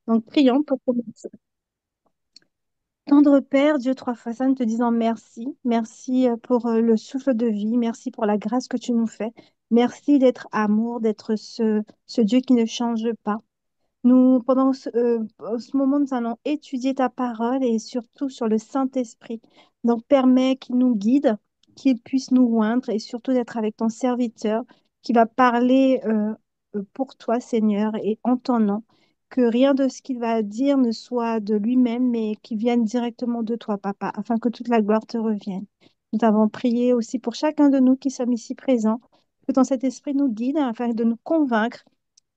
Donc, prions pour commencer. Tendre Père, Dieu trois fois saint, te disant merci. Merci pour le souffle de vie. Merci pour la grâce que tu nous fais. Merci d'être amour, d'être ce Dieu qui ne change pas. Nous, pendant ce moment, nous allons étudier ta parole et surtout sur le Saint-Esprit. Donc, permets qu'il nous guide, qu'il puisse nous oindre et surtout d'être avec ton serviteur qui va parler pour toi, Seigneur, et en ton nom. Que rien de ce qu'il va dire ne soit de lui-même, mais qu'il vienne directement de toi, Papa, afin que toute la gloire te revienne. Nous avons prié aussi pour chacun de nous qui sommes ici présents, que ton Saint-Esprit nous guide afin de nous convaincre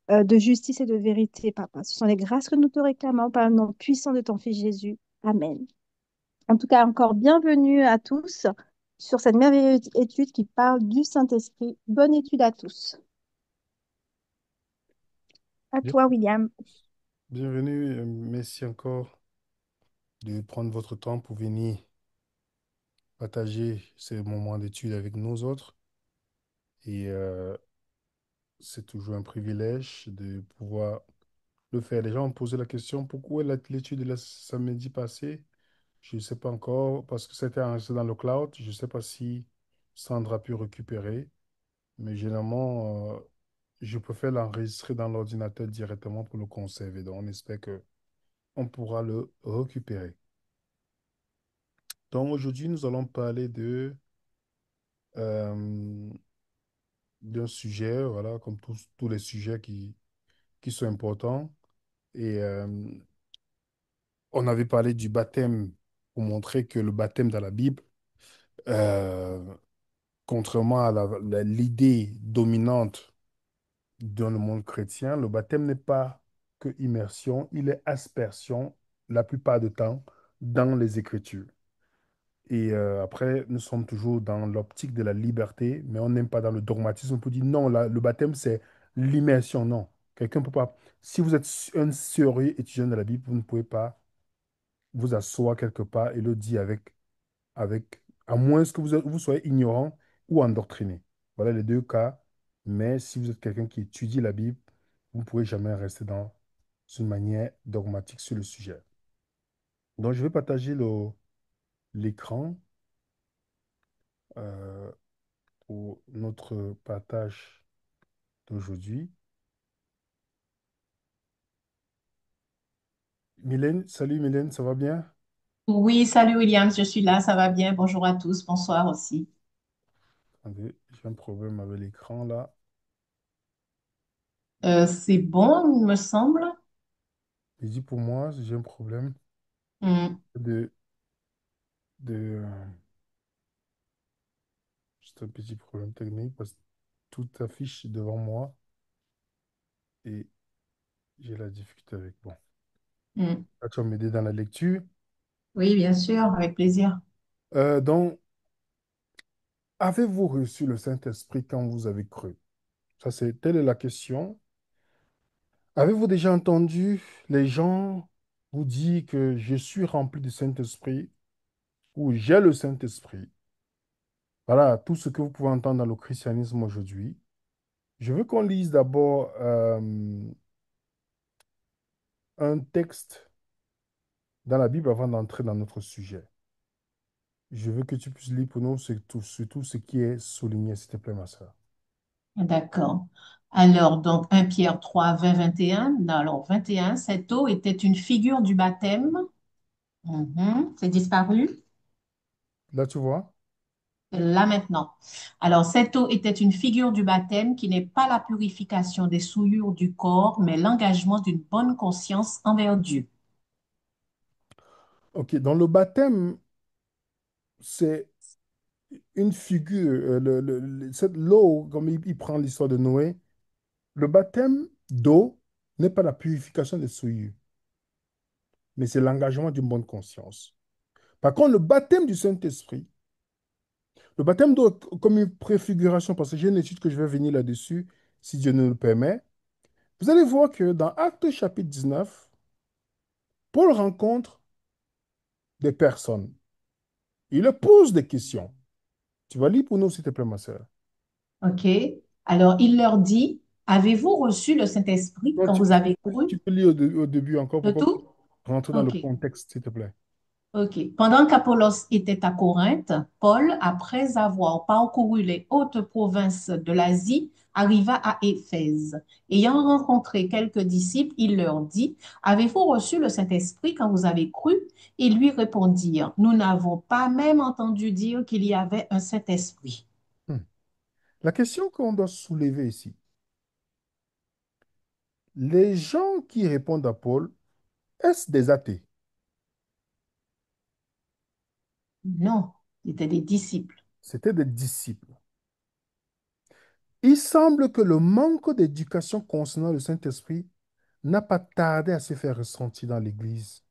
de justice et de vérité, Papa. Ce sont les grâces que nous te réclamons par le nom puissant de ton Fils Jésus. Amen. En tout cas, encore bienvenue à tous sur cette merveilleuse étude qui parle du Saint-Esprit. Bonne étude à tous. À Bien- toi, William. Bienvenue, merci encore de prendre votre temps pour venir partager ces moments d'étude avec nous autres. Et c'est toujours un privilège de pouvoir le faire. Les gens ont posé la question, pourquoi l'étude de la samedi passé? Je ne sais pas encore, parce que c'était enregistré dans le cloud. Je ne sais pas si Sandra a pu récupérer, mais généralement, je préfère l'enregistrer dans l'ordinateur directement pour le conserver. Donc, on espère que on pourra le récupérer. Donc aujourd'hui, nous allons parler euh, d'un sujet, voilà, comme tous les sujets qui sont importants. Et on avait parlé du baptême pour montrer que le baptême dans la Bible, euh, contrairement à l'idée dominante dans le monde chrétien, le baptême n'est pas que immersion, il est aspersion la plupart du temps dans les Écritures. Et après, nous sommes toujours dans l'optique de la liberté, mais on n'aime pas dans le dogmatisme. On peut dire non, le baptême, c'est l'immersion. Non. Quelqu'un ne peut pas. Si vous êtes un sérieux étudiant de la Bible, vous ne pouvez pas vous asseoir quelque part et le dire à moins que vous soyez ignorant ou endoctriné. Voilà les deux cas. Mais si vous êtes quelqu'un qui étudie la Bible, vous ne pourrez jamais rester dans une manière dogmatique sur le sujet. Donc, je vais partager l'écran. euh, pour notre partage d'aujourd'hui. Mylène, salut Mylène, ça va bien? Oui, salut Williams, je suis là, ça va bien. Bonjour à tous, bonsoir aussi. Attendez, j'ai un problème avec l'écran là. C'est bon, il me semble. Je dis pour moi, j'ai un problème Hmm, de, de juste un petit problème technique parce que tout affiche devant moi et j'ai la difficulté avec. Bon, hmm. là, tu vas m'aider dans la lecture. Oui, bien sûr, avec plaisir. Donc, avez-vous reçu le Saint-Esprit quand vous avez cru? Telle est la question. Avez-vous déjà entendu les gens vous dire que je suis rempli du Saint-Esprit ou j'ai le Saint-Esprit? Voilà tout ce que vous pouvez entendre dans le christianisme aujourd'hui. Je veux qu'on lise d'abord un texte dans la Bible avant d'entrer dans notre sujet. Je veux que tu puisses lire pour nous surtout ce qui est souligné, s'il te plaît, ma soeur. D'accord. Alors, donc, 1 Pierre 3, 20, 21. Alors, 21, cette eau était une figure du baptême. C'est disparu. Là, tu vois? Là maintenant. Alors, cette eau était une figure du baptême qui n'est pas la purification des souillures du corps, mais l'engagement d'une bonne conscience envers Dieu. Ok, dans le baptême, c'est une figure, l'eau, comme il prend l'histoire de Noé, le baptême d'eau n'est pas la purification des souillures, mais c'est l'engagement d'une bonne conscience. Par contre, le baptême du Saint-Esprit, le baptême d'eau comme une préfiguration, parce que j'ai une étude que je vais venir là-dessus, si Dieu nous le permet, vous allez voir que dans Actes chapitre 19, Paul rencontre des personnes. Il leur pose des questions. Tu vas lire pour nous, s'il te plaît, ma sœur. OK. Alors, il leur dit, Avez-vous reçu le Saint-Esprit Non, quand vous avez cru? tu peux lire au début encore Le pour qu'on puisse tout? rentrer dans le OK. contexte, s'il te plaît. OK. Pendant qu'Apollos était à Corinthe, Paul, après avoir parcouru les hautes provinces de l'Asie, arriva à Éphèse. Ayant rencontré quelques disciples, il leur dit, avez-vous reçu le Saint-Esprit quand vous avez cru? Ils lui répondirent, nous n'avons pas même entendu dire qu'il y avait un Saint-Esprit. Hmm. La question qu'on doit soulever ici, les gens qui répondent à Paul, est-ce des athées? Non, c'étaient des disciples. C'étaient des disciples. Il semble que le manque d'éducation concernant le Saint-Esprit n'a pas tardé à se faire ressentir dans l'Église.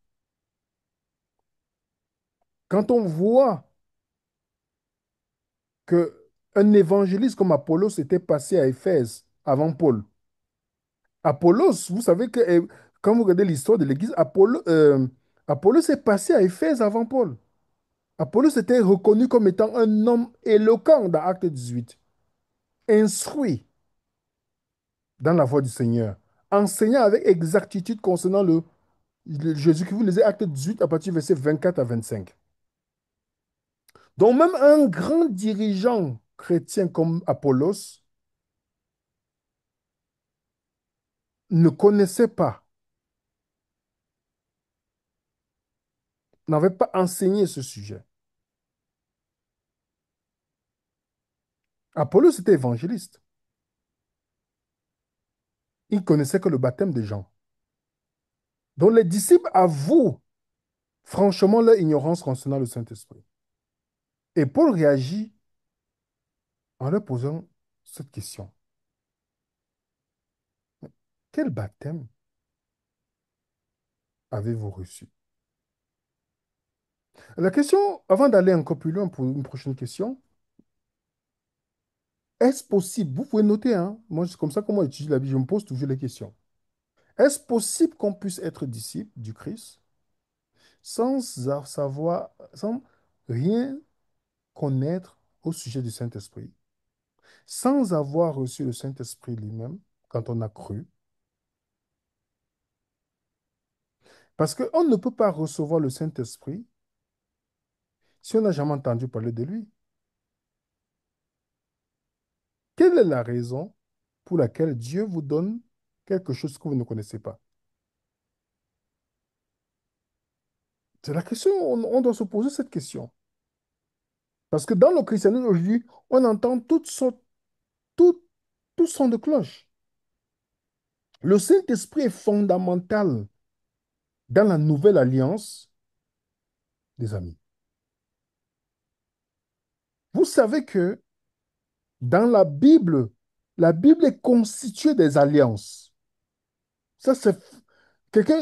Quand on voit que un évangéliste comme Apollos était passé à Éphèse avant Paul. Apollos, vous savez que quand vous regardez l'histoire de l'Église, Apollos est passé à Éphèse avant Paul. Apollos était reconnu comme étant un homme éloquent dans Acte 18, instruit dans la voie du Seigneur, enseignant avec exactitude concernant le Jésus qui vous lisez Acte 18 à partir du verset 24 à 25. Donc même un grand dirigeant chrétien comme Apollos ne connaissait pas, n'avait pas enseigné ce sujet. Apollos était évangéliste. Il connaissait que le baptême des gens. Donc les disciples avouent franchement leur ignorance concernant le Saint-Esprit. Et Paul réagit en leur posant cette question. Quel baptême avez-vous reçu? La question, avant d'aller encore plus loin pour une prochaine question, est-ce possible, vous pouvez noter, hein, moi c'est comme ça que moi j'étudie la Bible, je me pose toujours les questions. Est-ce possible qu'on puisse être disciple du Christ savoir, sans rien connaître au sujet du Saint-Esprit, sans avoir reçu le Saint-Esprit lui-même quand on a cru? Parce qu'on ne peut pas recevoir le Saint-Esprit si on n'a jamais entendu parler de lui. Quelle est la raison pour laquelle Dieu vous donne quelque chose que vous ne connaissez pas? C'est la question, on doit se poser cette question. Parce que dans le christianisme aujourd'hui, on entend tout, tout son de cloche. Le Saint-Esprit est fondamental dans la nouvelle alliance des amis. Vous savez que dans la Bible est constituée des alliances. Ça, c'est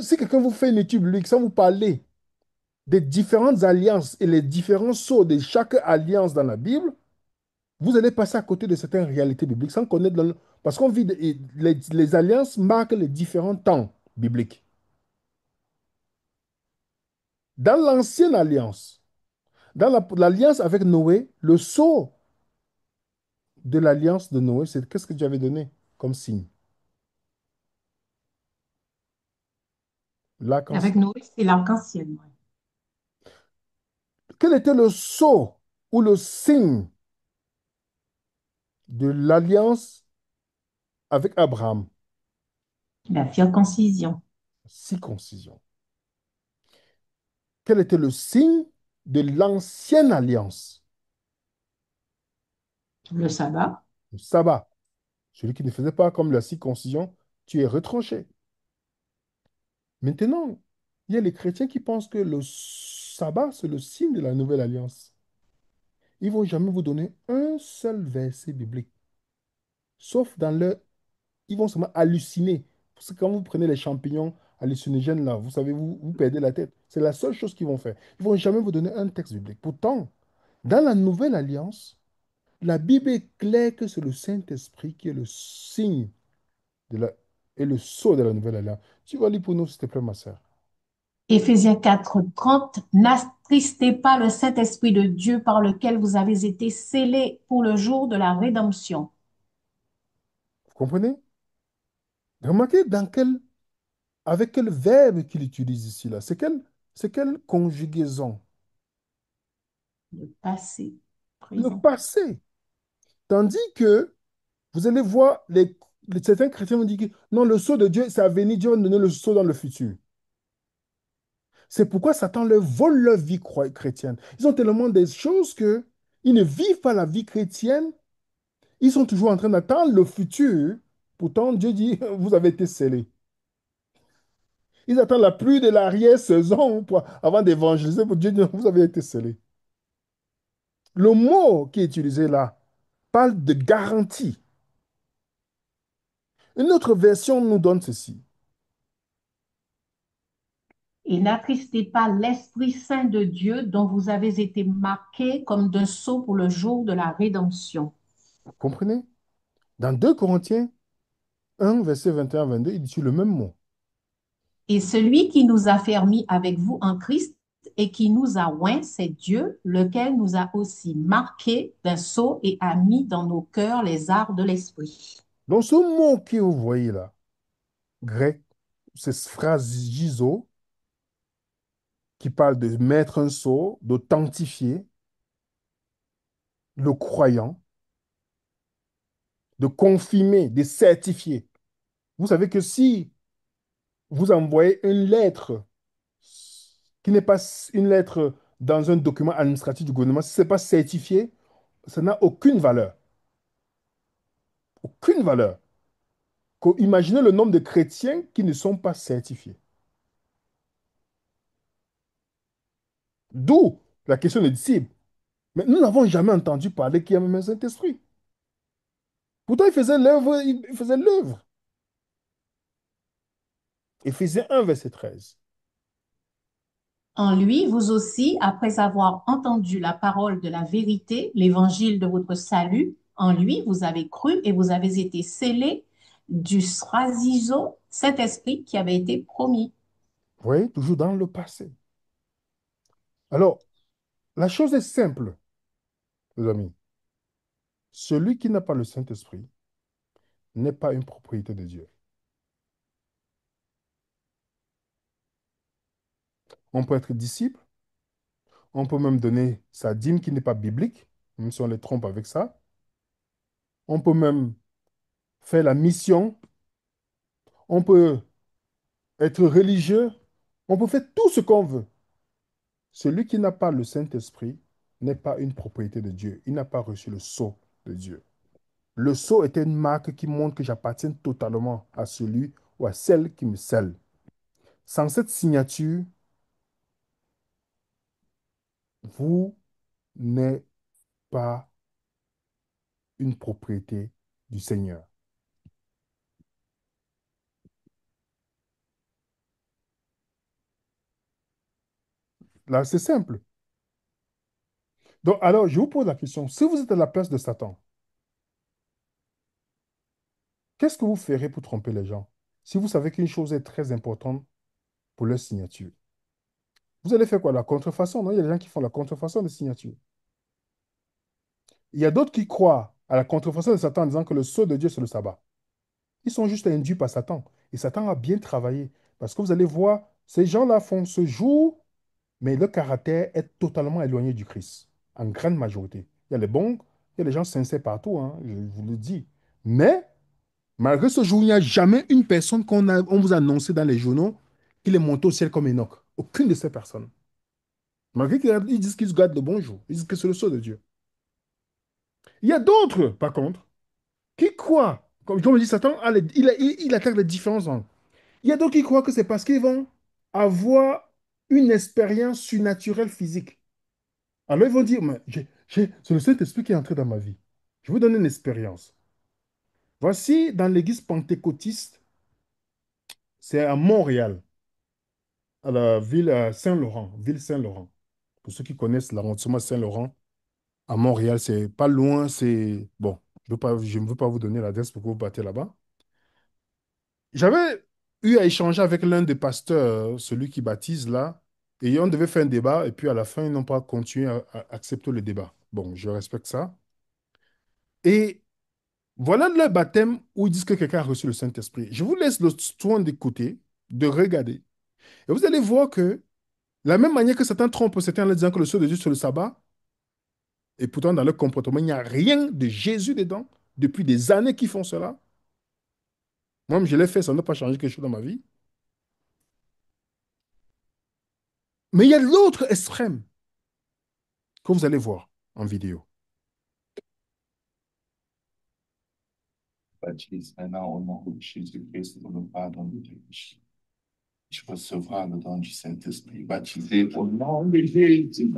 si quelqu'un vous fait une étude biblique, sans vous parler des différentes alliances et les différents sceaux de chaque alliance dans la Bible, vous allez passer à côté de certaines réalités bibliques sans connaître parce qu'on vit les alliances marquent les différents temps bibliques. Dans l'ancienne alliance, dans l'alliance avec Noé, le sceau de l'alliance de Noé, c'est qu'est-ce que Dieu avait donné comme signe? Avec L'arc-en-ciel. Noé, c'est l'arc-en-ciel. Ouais. Quel était le sceau ou le signe de l'alliance avec Abraham? La circoncision, Circoncision. Quel était le signe de l'ancienne alliance? le sabbat. Le sabbat. Celui qui ne faisait pas comme la circoncision, tu es retranché. Maintenant, il y a les chrétiens qui pensent que le sabbat, c'est le signe de la nouvelle alliance. Ils ne vont jamais vous donner un seul verset biblique, sauf dans leur... Ils vont seulement halluciner. Parce que quand vous prenez les champignons hallucinogènes, là, vous savez, vous perdez la tête. C'est la seule chose qu'ils vont faire. Ils ne vont jamais vous donner un texte biblique. Pourtant, dans la nouvelle alliance, la Bible est claire que c'est le Saint-Esprit qui est le signe de la... et le sceau de la nouvelle alliance. Tu vas lire pour nous, s'il te plaît, ma sœur. Éphésiens 4:30, n'attristez pas le Saint-Esprit de Dieu par lequel vous avez été scellés pour le jour de la rédemption. Vous comprenez? Remarquez avec quel verbe qu'il utilise ici, là. C'est quelle conjugaison? Le passé, Le présent. passé. Tandis que vous allez voir, certains chrétiens vont dire que non, le sceau de Dieu, c'est à venir, Dieu va nous donner le sceau dans le futur. C'est pourquoi Satan leur vole leur vie chrétienne. Ils ont tellement des choses que ils ne vivent pas la vie chrétienne. Ils sont toujours en train d'attendre le futur. Pourtant, Dieu dit, vous avez été scellés. Ils attendent la pluie de l'arrière-saison avant d'évangéliser. Pour Dieu dit, vous avez été scellés. Le mot qui est utilisé là parle de garantie. Une autre version nous donne ceci. Et n'attristez pas l'Esprit Saint de Dieu dont vous avez été marqués comme d'un sceau pour le jour de la rédemption. Vous comprenez? Dans 2 Corinthiens 1, verset 21-22, il dit le même mot. Et celui qui nous a fermis avec vous en Christ et qui nous a oints, c'est Dieu, lequel nous a aussi marqués d'un sceau et a mis dans nos cœurs les arts de l'Esprit. Donc ce mot que vous voyez là, grec, c'est phrasegizo, qui parle de mettre un sceau, d'authentifier le croyant, de confirmer, de certifier. Vous savez que si vous envoyez une lettre qui n'est pas une lettre dans un document administratif du gouvernement, si ce n'est pas certifié, ça n'a aucune valeur. Aucune valeur. Imaginez le nombre de chrétiens qui ne sont pas certifiés. D'où la question des disciples. Mais nous n'avons jamais entendu parler qu'il y a même un Saint-Esprit. Pourtant, il faisait l'œuvre, il faisait l'œuvre. Éphésiens 1, verset 13. En lui, vous aussi, après avoir entendu la parole de la vérité, l'évangile de votre salut, en lui, vous avez cru et vous avez été scellés du srasizo, Saint-Esprit qui avait été promis. Vous voyez, toujours dans le passé. Alors, la chose est simple, les amis. Celui qui n'a pas le Saint-Esprit n'est pas une propriété de Dieu. On peut être disciple, on peut même donner sa dîme qui n'est pas biblique, même si on les trompe avec ça. On peut même faire la mission, on peut être religieux, on peut faire tout ce qu'on veut. Celui qui n'a pas le Saint-Esprit n'est pas une propriété de Dieu. Il n'a pas reçu le sceau de Dieu. Le sceau était une marque qui montre que j'appartiens totalement à celui ou à celle qui me scelle. Sans cette signature, vous n'êtes pas une propriété du Seigneur. Là, c'est simple. Donc, alors, je vous pose la question, si vous êtes à la place de Satan, qu'est-ce que vous ferez pour tromper les gens si vous savez qu'une chose est très importante pour leur signature? Vous allez faire quoi? La contrefaçon, non? Il y a des gens qui font la contrefaçon de signature. Il y a d'autres qui croient à la contrefaçon de Satan en disant que le sceau de Dieu, c'est le sabbat. Ils sont juste induits par Satan. Et Satan a bien travaillé. Parce que vous allez voir, ces gens-là font ce jour, mais leur caractère est totalement éloigné du Christ, en grande majorité. Il y a les bons, il y a les gens sincères partout, hein, je vous le dis. Mais, malgré ce jour, il n'y a jamais une personne on vous a annoncé dans les journaux qu'il est monté au ciel comme Enoch. Aucune de ces personnes. Malgré qu'ils disent qu'ils gardent le bon jour. Ils disent que c'est le sceau de Dieu. Il y a d'autres, par contre, qui croient, comme je dis, Satan, il attaque les différents angles. Il y a d'autres qui croient que c'est parce qu'ils vont avoir une expérience surnaturelle physique. Alors ils vont dire, mais c'est le Saint-Esprit qui est entré dans ma vie. Je vous donne une expérience. Voici dans l'église pentecôtiste, c'est à Montréal, à la ville Saint-Laurent, ville Saint-Laurent. Pour ceux qui connaissent l'arrondissement Saint-Laurent, à Montréal, c'est pas loin, c'est... Bon, je ne veux pas vous donner l'adresse pour que vous partez là-bas. J'avais eu à échanger avec l'un des pasteurs, celui qui baptise là, et on devait faire un débat, et puis à la fin, ils n'ont pas continué à accepter le débat. Bon, je respecte ça. Et Voilà le baptême où ils disent que quelqu'un a reçu le Saint-Esprit. Je vous laisse le soin d'écouter, de regarder. Et vous allez voir que, la même manière que certains trompent certains en leur disant que le sceau de Dieu sur le sabbat, et pourtant dans leur comportement, il n'y a rien de Jésus dedans, depuis des années qu'ils font cela. Moi-même, je l'ai fait, ça n'a pas changé quelque chose dans ma vie. Mais il y a l'autre extrême que vous allez voir en vidéo. Baptise maintenant au nom de Jésus-Christ pour le pardon de tes péchés. Tu recevras le don du Saint-Esprit baptisé au nom de Jésus.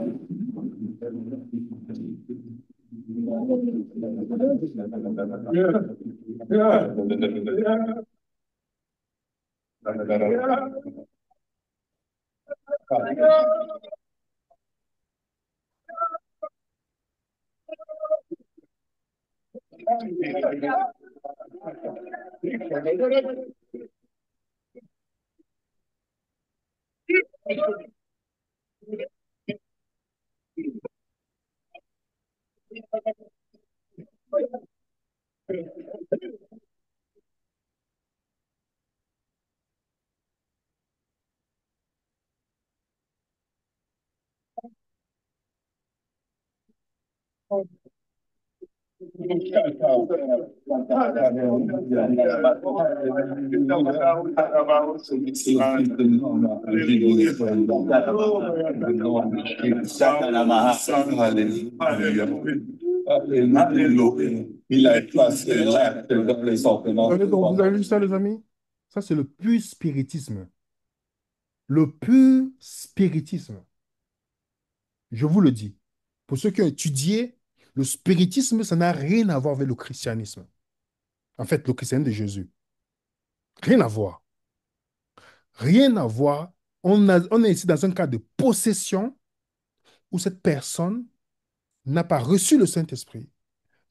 Il a placé l'acte dans les ordonnances. Donc, vous avez vu ça, les amis? Ça, c'est le pur spiritisme. Le pur spiritisme. Je vous le dis. Pour ceux qui ont étudié, le spiritisme, ça n'a rien à voir avec le christianisme. En fait, le christianisme de Jésus. Rien à voir. Rien à voir. On est ici dans un cas de possession où cette personne n'a pas reçu le Saint-Esprit,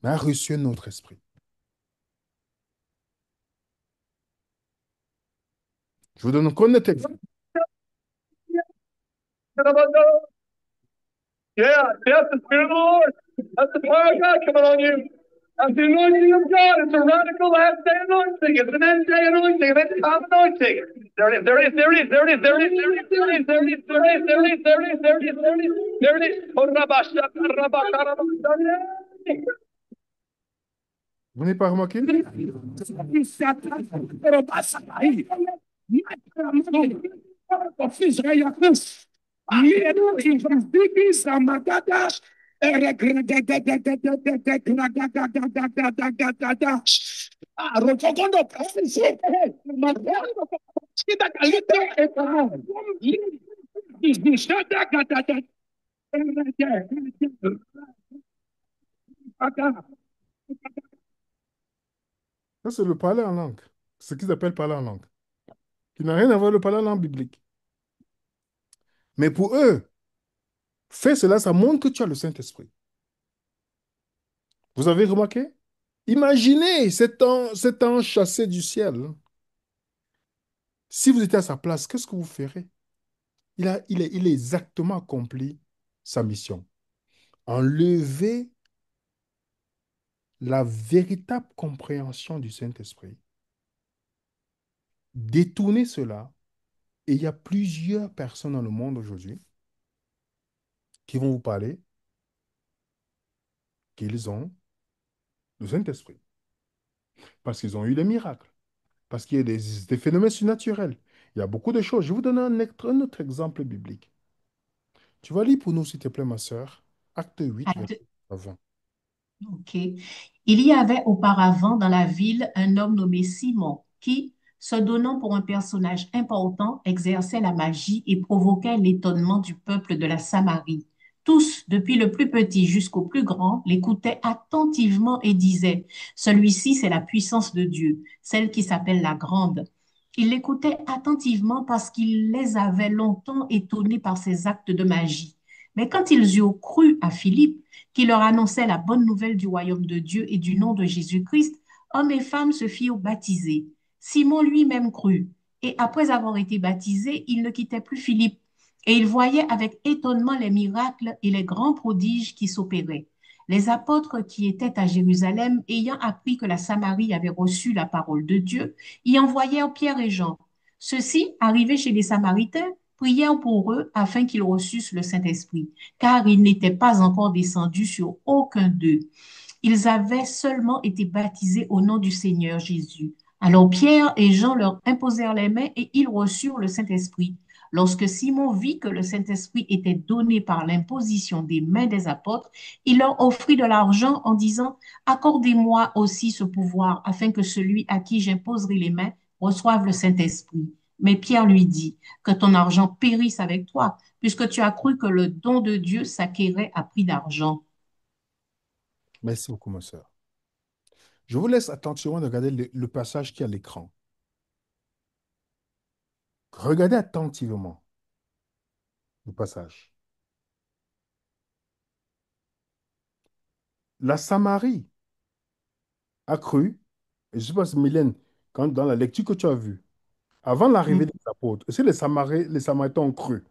mais a reçu un autre esprit. Je vous donne encore un autre exemple. Yeah, yes, the Spirit of the Lord. That's the power of God coming on you. That's the anointing of God. It's a radical last day anointing. It's an end day anointing. It's a time anointing. There it is, there it is, there it is, there it is, there it is, there it is, there it is, there it is, there it is, there it is, there it is, there it is, there it is. Vous n'avez pas remarqué? Ça, c'est le parler en langue. Ce qu'ils appellent parler en langue. Qui n'a rien à voir avec le parler en langue biblique. Mais pour eux, faire cela, ça montre que tu as le Saint-Esprit. Vous avez remarqué? Imaginez cet ange chassé du ciel. Si vous étiez à sa place, qu'est-ce que vous ferez? Il a exactement accompli sa mission. Enlever la véritable compréhension du Saint-Esprit, détourner cela, et il y a plusieurs personnes dans le monde aujourd'hui qui vont vous parler qu'ils ont le Saint-Esprit, parce qu'ils ont eu des miracles, parce qu'il y a des phénomènes surnaturels. Il y a beaucoup de choses. Je vais vous donner un autre exemple biblique. Tu vas lire pour nous, s'il te plaît, ma sœur, Acte 8, verset 20. Ok. Il y avait auparavant dans la ville un homme nommé Simon qui, se donnant pour un personnage important, exerçait la magie et provoquait l'étonnement du peuple de la Samarie. Tous, depuis le plus petit jusqu'au plus grand, l'écoutaient attentivement et disaient, celui-ci, c'est la puissance de Dieu, celle qui s'appelle la grande. Ils l'écoutaient attentivement parce qu'il les avait longtemps étonnés par ses actes de magie. Mais quand ils eurent cru à Philippe, qui leur annonçait la bonne nouvelle du royaume de Dieu et du nom de Jésus-Christ, hommes et femmes se firent baptiser. Simon lui-même crut, et après avoir été baptisé, il ne quittait plus Philippe, et il voyait avec étonnement les miracles et les grands prodiges qui s'opéraient. Les apôtres qui étaient à Jérusalem, ayant appris que la Samarie avait reçu la parole de Dieu, y envoyèrent Pierre et Jean. Ceux-ci, arrivés chez les Samaritains, prièrent pour eux afin qu'ils reçussent le Saint-Esprit, car il n'était pas encore descendu sur aucun d'eux. Ils avaient seulement été baptisés au nom du Seigneur Jésus. Alors Pierre et Jean leur imposèrent les mains et ils reçurent le Saint-Esprit. Lorsque Simon vit que le Saint-Esprit était donné par l'imposition des mains des apôtres, il leur offrit de l'argent en disant, accordez-moi aussi ce pouvoir afin que celui à qui j'imposerai les mains reçoive le Saint-Esprit. Mais Pierre lui dit, que ton argent périsse avec toi, puisque tu as cru que le don de Dieu s'acquérait à prix d'argent. Merci beaucoup, ma sœur. Je vous laisse attentivement regarder le passage qui est à l'écran. Regardez attentivement le passage. La Samarie a cru, et je ne sais pas si Mylène, quand, dans la lecture que tu as vue, avant l'arrivée des apôtres, est-ce que les Samaritains ont cru?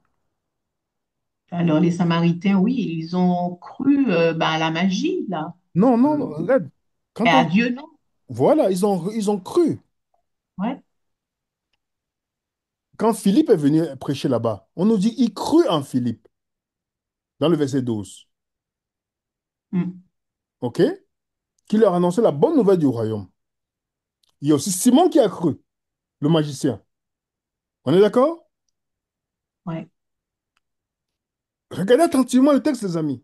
Alors, les Samaritains, oui, ils ont cru à la magie, là. Non, non, non, Euh, regarde. et Quand à on, Dieu, non. voilà, ils ont cru. Ouais. Quand Philippe est venu prêcher là-bas, on nous dit il crut en Philippe, dans le verset 12. Mm. OK? Qui leur annonçait la bonne nouvelle du royaume. Il y a aussi Simon qui a cru, le magicien. On est d'accord? Ouais. Regardez attentivement le texte, les amis.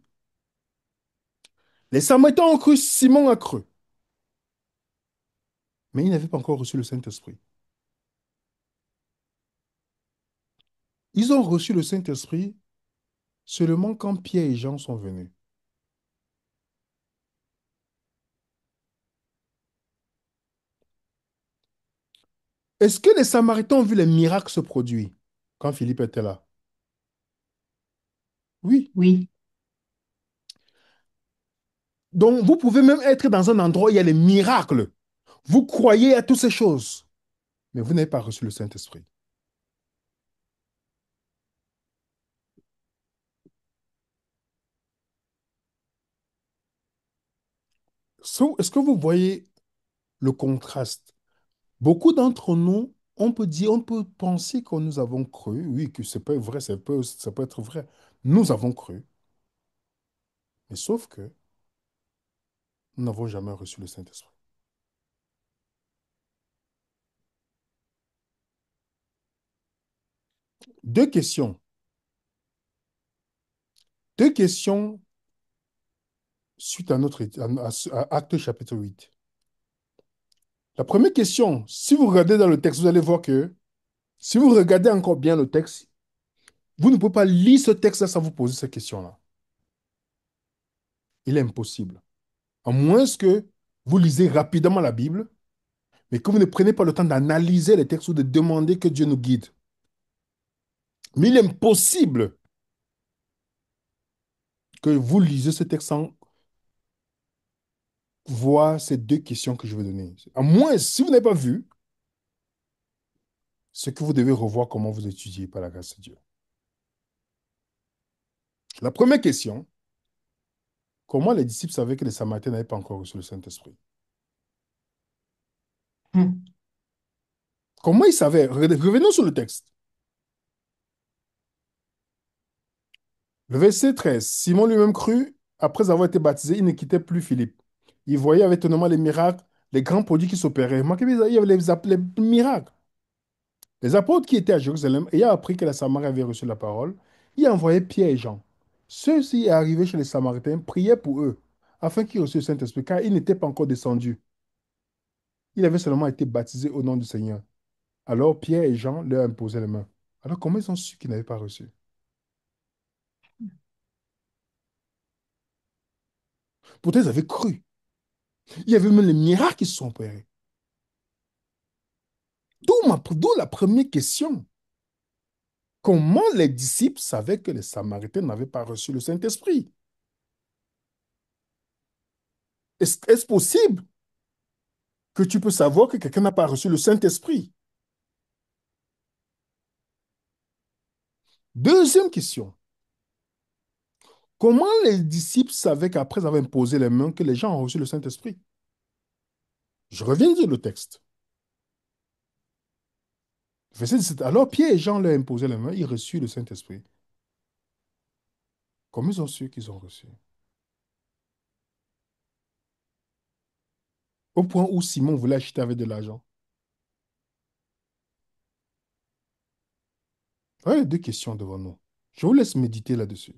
Les Samaritains ont cru, Simon a cru. Mais ils n'avaient pas encore reçu le Saint-Esprit. Ils ont reçu le Saint-Esprit seulement quand Pierre et Jean sont venus. Est-ce que les Samaritains ont vu les miracles se produire quand Philippe était là? Oui. Oui. Donc, vous pouvez même être dans un endroit où il y a les miracles. Vous croyez à toutes ces choses, mais vous n'avez pas reçu le Saint-Esprit. Est-ce que vous voyez le contraste? Beaucoup d'entre nous, on peut dire, on peut penser que nous avons cru, oui, que c'est pas vrai, ça peut être vrai. Nous avons cru, mais sauf que nous n'avons jamais reçu le Saint-Esprit. Deux questions. Deux questions suite à à Acte chapitre 8. La première question, si vous regardez dans le texte, vous allez voir que si vous regardez encore bien le texte, vous ne pouvez pas lire ce texte-là sans vous poser cette question-là. Il est impossible. À moins que vous lisez rapidement la Bible, mais que vous ne prenez pas le temps d'analyser les textes ou de demander que Dieu nous guide. Mais il est impossible que vous lisez ce texte sans voir ces deux questions que je vais donner. À moins, si vous n'avez pas vu, c'est que vous devez revoir comment vous étudiez par la grâce de Dieu. La première question, comment les disciples savaient que les Samaritains n'avaient pas encore reçu le Saint-Esprit? Mm. Comment ils savaient? Revenons sur le texte. Le verset 13. Simon lui-même crut, après avoir été baptisé, il ne quittait plus Philippe. Il voyait avec étonnement les miracles, les grands produits qui s'opéraient. Remarquez bien, il y avait les miracles. Les apôtres qui étaient à Jérusalem, ayant appris que la Samarie avait reçu la parole, ils envoyaient Pierre et Jean. Ceux-ci, arrivés chez les Samaritains, priaient pour eux, afin qu'ils reçussent le Saint-Esprit, car ils n'étaient pas encore descendus. Ils avaient seulement été baptisés au nom du Seigneur. Alors Pierre et Jean leur imposaient les mains. Alors comment ils ont su qu'ils n'avaient pas reçu? Pourtant, ils avaient cru. Il y avait même les miracles qui se sont opérés. D'où la première question. Comment les disciples savaient que les Samaritains n'avaient pas reçu le Saint-Esprit? Est-ce possible que tu peux savoir que quelqu'un n'a pas reçu le Saint-Esprit? Deuxième question. Comment les disciples savaient qu'après avoir imposé les mains, que les gens ont reçu le Saint-Esprit? Je reviens dire le texte. Verset 17. Alors Pierre et Jean leur imposaient les mains, ils reçurent le Saint-Esprit. Comment ils ont su qu'ils ont reçu? Au point où Simon voulait acheter avec de l'argent. Ouais, il y a deux questions devant nous. Je vous laisse méditer là-dessus.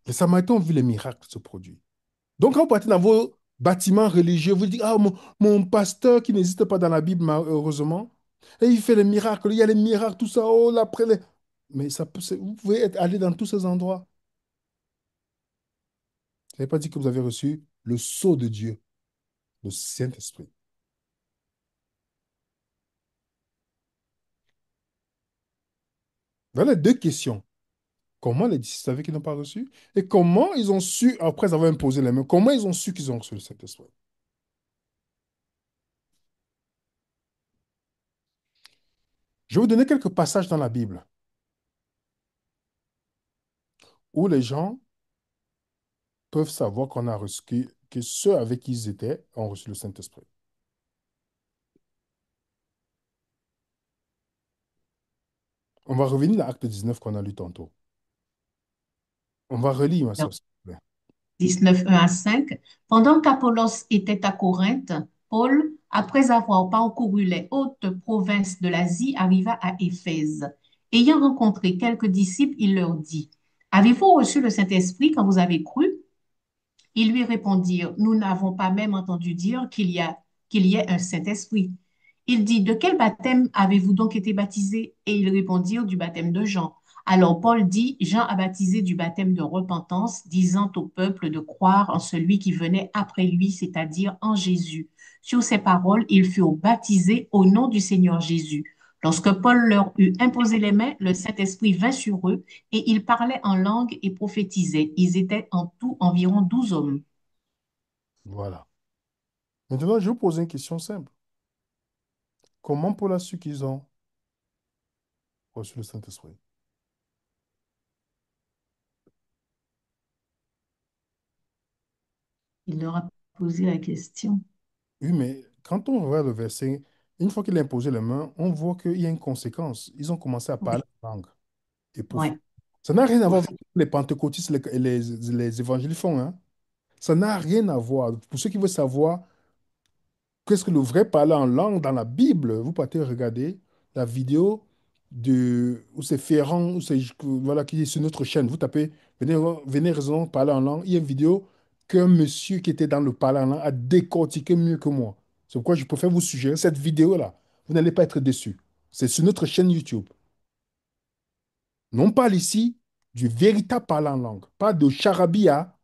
Les Samaritains ont vu les miracles se produire. Donc, quand vous partez dans vos bâtiments religieux, vous dites, ah, mon pasteur qui n'existe pas dans la Bible, heureusement, et il fait les miracles, il y a les miracles, tout ça, oh, là, après les... Mais ça peut, vous pouvez aller dans tous ces endroits. Ça n'avez pas dit que vous avez reçu le sceau de Dieu, le Saint-Esprit. Voilà deux questions. Comment les disciples savaient qu'ils n'ont pas reçu? Et comment ils ont su, après avoir imposé les mains, comment ils ont su qu'ils ont reçu le Saint-Esprit? Je vais vous donner quelques passages dans la Bible où les gens peuvent savoir qu'on a reçu, que ceux avec qui ils étaient ont reçu le Saint-Esprit. On va revenir à l'acte 19 qu'on a lu tantôt. On va relire, ma soeur, s'il vous plaît. 19, 1 à 5. Pendant qu'Apollos était à Corinthe, Paul, après avoir parcouru les hautes provinces de l'Asie, arriva à Éphèse. Ayant rencontré quelques disciples, il leur dit, avez-vous reçu le Saint-Esprit quand vous avez cru? Ils lui répondirent, nous n'avons pas même entendu dire qu'il y ait un Saint-Esprit. Il dit, de quel baptême avez-vous donc été baptisés? Et ils répondirent, du baptême de Jean. Alors Paul dit, Jean a baptisé du baptême de repentance, disant au peuple de croire en celui qui venait après lui, c'est-à-dire en Jésus. Sur ces paroles, ils furent baptisés au nom du Seigneur Jésus. Lorsque Paul leur eut imposé les mains, le Saint-Esprit vint sur eux et ils parlaient en langue et prophétisaient. Ils étaient en tout environ 12 hommes. Voilà. Maintenant, je vais vous poser une question simple. Comment Paul a su qu'ils ont reçu le Saint-Esprit? Il leur a posé la question. Oui, mais quand on regarde le verset, une fois qu'il a imposé les mains, on voit qu'il y a une conséquence. Ils ont commencé à parler Oui, en langue. Et ouais. ça n'a rien à voir avec ce que les pentecôtistes et les évangiles font, hein. Ça n'a rien à voir. Pour ceux qui veulent savoir qu'est-ce que le vrai parler en langue dans la Bible, vous partez regarder la vidéo où c'est Ferrand, voilà, qui est sur notre chaîne. Vous tapez, venez raison, parler en langue. Il y a une vidéo qu'un monsieur qui était dans le parler en langue a décortiqué mieux que moi. C'est pourquoi je préfère vous suggérer cette vidéo-là. Vous n'allez pas être déçus. C'est sur notre chaîne YouTube. Mais on parle ici du véritable parler en langue, pas de charabia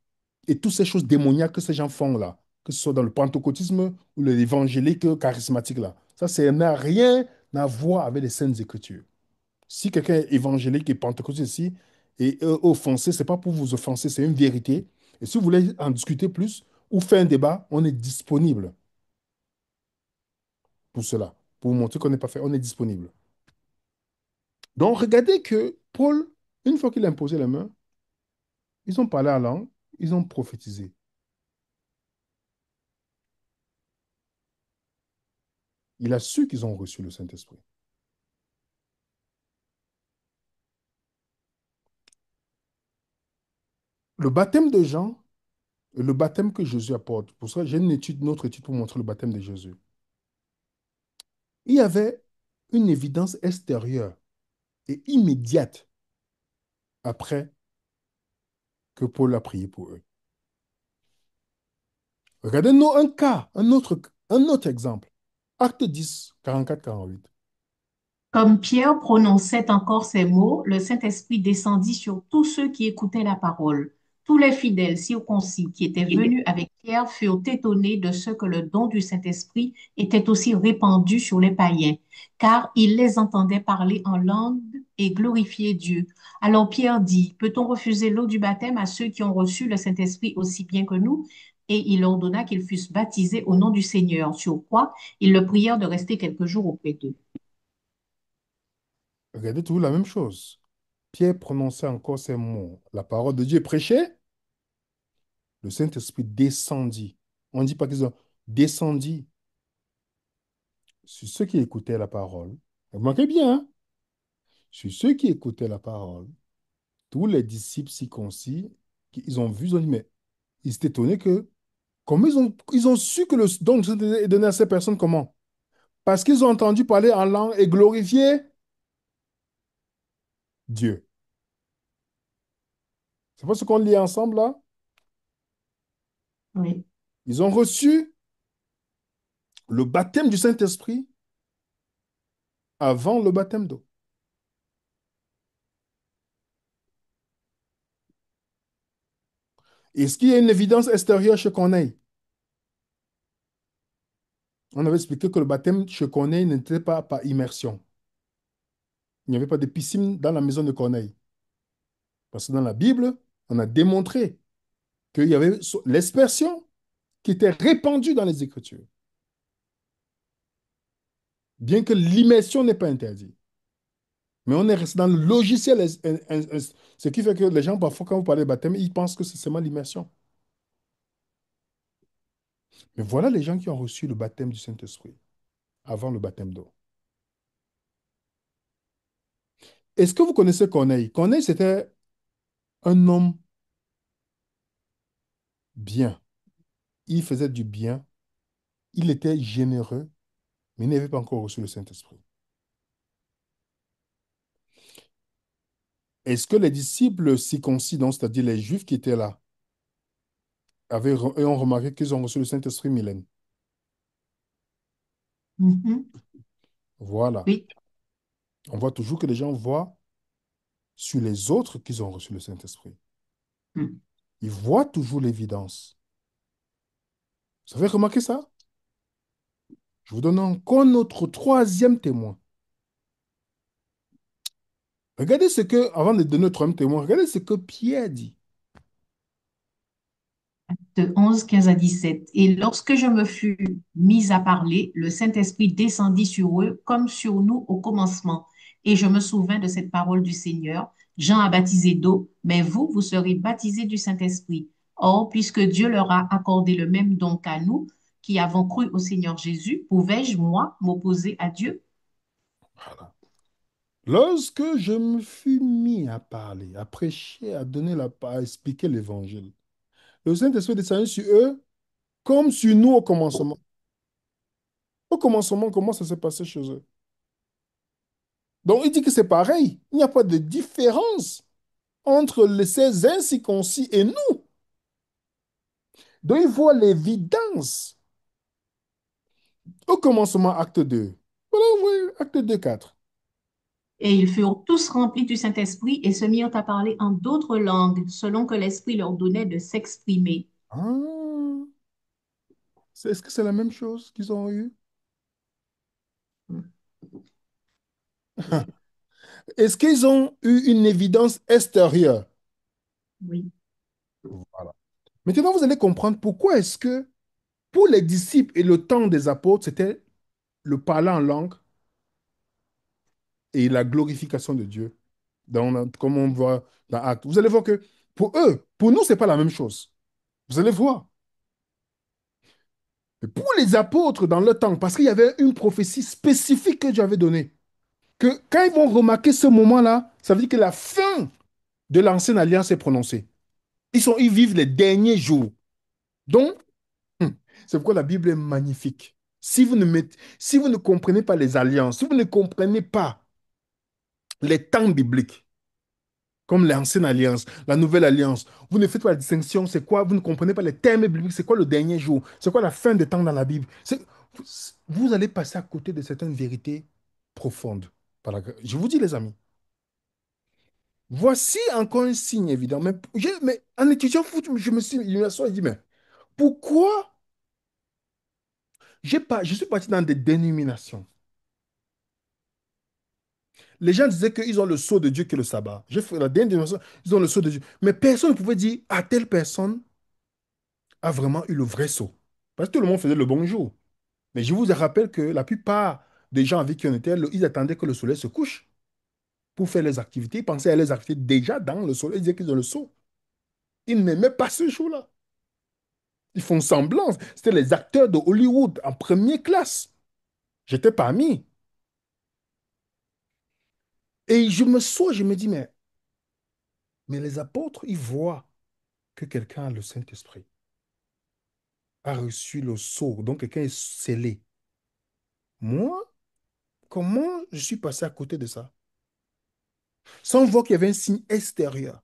et toutes ces choses démoniaques que ces gens font là, que ce soit dans le pentecôtisme ou l'évangélique charismatique là. Ça n'a rien à voir avec les Saintes Écritures. Si quelqu'un est évangélique et pentecôtiste ici et offensé, c'est pas pour vous offenser, c'est une vérité. Et si vous voulez en discuter plus ou faire un débat, on est disponible pour cela. Pour vous montrer qu'on n'est pas fait, on est disponible. Donc regardez que Paul, une fois qu'il a imposé la main, ils ont parlé en langue, ils ont prophétisé. Il a su qu'ils ont reçu le Saint-Esprit. Le baptême de Jean, le baptême que Jésus apporte, pour ça, j'ai une autre étude pour montrer le baptême de Jésus. Il y avait une évidence extérieure et immédiate après que Paul a prié pour eux. Regardez-nous un cas, un autre exemple. Acte 10, 44-48. Comme Pierre prononçait encore ces mots, le Saint-Esprit descendit sur tous ceux qui écoutaient la parole. Tous les fidèles circoncis qui étaient venus avec Pierre furent étonnés de ce que le don du Saint-Esprit était aussi répandu sur les païens, car ils les entendaient parler en langue et glorifier Dieu. Alors Pierre dit, peut-on refuser l'eau du baptême à ceux qui ont reçu le Saint-Esprit aussi bien que nous? Et il ordonna qu'ils fussent baptisés au nom du Seigneur, sur quoi ils le prièrent de rester quelques jours auprès d'eux. Regardez toujours la même chose. Pierre prononçait encore ces mots. La parole de Dieu est prêchée, le Saint-Esprit descendit. On ne dit pas qu'ils ont descendu sur ceux qui écoutaient la parole. Remarquez bien, hein, sur ceux qui écoutaient la parole, tous les disciples circoncis, ils ont vu, ils ont dit, mais ils étaient étonnés que, comment ils ont su que le don de Saint-Esprit est donné à ces personnes, comment? Parce qu'ils ont entendu parler en langue et glorifier Dieu. C'est pas ce qu'on lit ensemble là? Oui. Ils ont reçu le baptême du Saint-Esprit avant le baptême d'eau. Est-ce qu'il y a une évidence extérieure chez Corneille? On avait expliqué que le baptême chez Corneille n'était pas par immersion. Il n'y avait pas de piscine dans la maison de Corneille. Parce que dans la Bible, on a démontré qu'il y avait l'aspersion qui était répandue dans les Écritures. Bien que l'immersion n'est pas interdite. Mais on est resté dans le logiciel. Ce qui fait que les gens, parfois, quand vous parlez de baptême, ils pensent que c'est seulement l'immersion. Mais voilà les gens qui ont reçu le baptême du Saint-Esprit avant le baptême d'eau. Est-ce que vous connaissez Corneille? Corneille, c'était un homme bien. Il faisait du bien. Il était généreux, mais il n'avait pas encore reçu le Saint-Esprit. Est-ce que les disciples circoncis, donc c'est-à-dire les Juifs qui étaient là, ont remarqué qu'ils ont reçu le Saint-Esprit, Mylène? Mhm. Voilà. Oui. On voit toujours que les gens voient sur les autres qu'ils ont reçu le Saint-Esprit. Mm. Ils voient toujours l'évidence. Vous avez remarqué ça? Je vous donne encore notre troisième témoin. Regardez ce que, avant de donner notre troisième témoin, regardez ce que Pierre dit. De 11, 15 à 17. Et lorsque je me fus mise à parler, le Saint-Esprit descendit sur eux comme sur nous au commencement. Et je me souvins de cette parole du Seigneur. Jean a baptisé d'eau, mais vous, vous serez baptisés du Saint-Esprit. Or, puisque Dieu leur a accordé le même don qu'à nous, qui avons cru au Seigneur Jésus, pouvais-je, moi, m'opposer à Dieu? Voilà. Lorsque je me fus mis à parler, à prêcher, à donner à expliquer l'évangile, le Saint-Esprit descendit sur eux comme sur nous au commencement. Au commencement, comment ça s'est passé chez eux? Donc, il dit que c'est pareil. Il n'y a pas de différence entre ces incirconcis et nous. Donc, il voit l'évidence. Au commencement, acte 2. Voilà, oui, acte 2, 4. Et ils furent tous remplis du Saint-Esprit et se mirent à parler en d'autres langues, selon que l'Esprit leur donnait de s'exprimer. Ah, est-ce que c'est la même chose qu'ils ont eu? Est-ce qu'ils ont eu une évidence extérieure? Oui. Voilà. Maintenant, vous allez comprendre pourquoi est-ce que pour les disciples et le temps des apôtres, c'était le parler en langue et la glorification de Dieu, comme on voit dans Actes. Vous allez voir que pour eux, pour nous, ce n'est pas la même chose. Vous allez voir. Mais pour les apôtres dans le temps, parce qu'il y avait une prophétie spécifique que Dieu avait donnée, que quand ils vont remarquer ce moment-là, ça veut dire que la fin de l'ancienne alliance est prononcée. Ils vivent les derniers jours. Donc, c'est pourquoi la Bible est magnifique. Si vous ne comprenez pas les alliances, si vous ne comprenez pas les temps bibliques, comme l'ancienne alliance, la nouvelle alliance, vous ne faites pas la distinction, c'est quoi, vous ne comprenez pas les termes bibliques, c'est quoi le dernier jour, c'est quoi la fin des temps dans la Bible. Vous allez passer à côté de certaines vérités profondes. Je vous dis, les amis, voici encore un signe évident. Mais en étudiant, je me suis dit, mais pourquoi je suis parti dans des dénominations. Les gens disaient qu'ils ont le sceau de Dieu qui est le sabbat. J'ai fait la dénomination, ils ont le sceau de Dieu. Mais personne ne pouvait dire, ah, telle personne a vraiment eu le vrai sceau. Parce que tout le monde faisait le bonjour. Mais je vous rappelle que la plupart des gens avec qui on était, ils attendaient que le soleil se couche. pour faire les activités. Ils pensaient à les activités déjà dans le sol. Ils disaient qu'ils ont le seau. Ils n'aimaient pas ce jour-là. Ils font semblant. C'était les acteurs de Hollywood en première classe. J'étais parmi. Et je me sois, je me dis, mais les apôtres, ils voient que quelqu'un a le Saint-Esprit, a reçu le sceau, donc quelqu'un est scellé. Moi, comment je suis passé à côté de ça? Sans voir qu'il y avait un signe extérieur,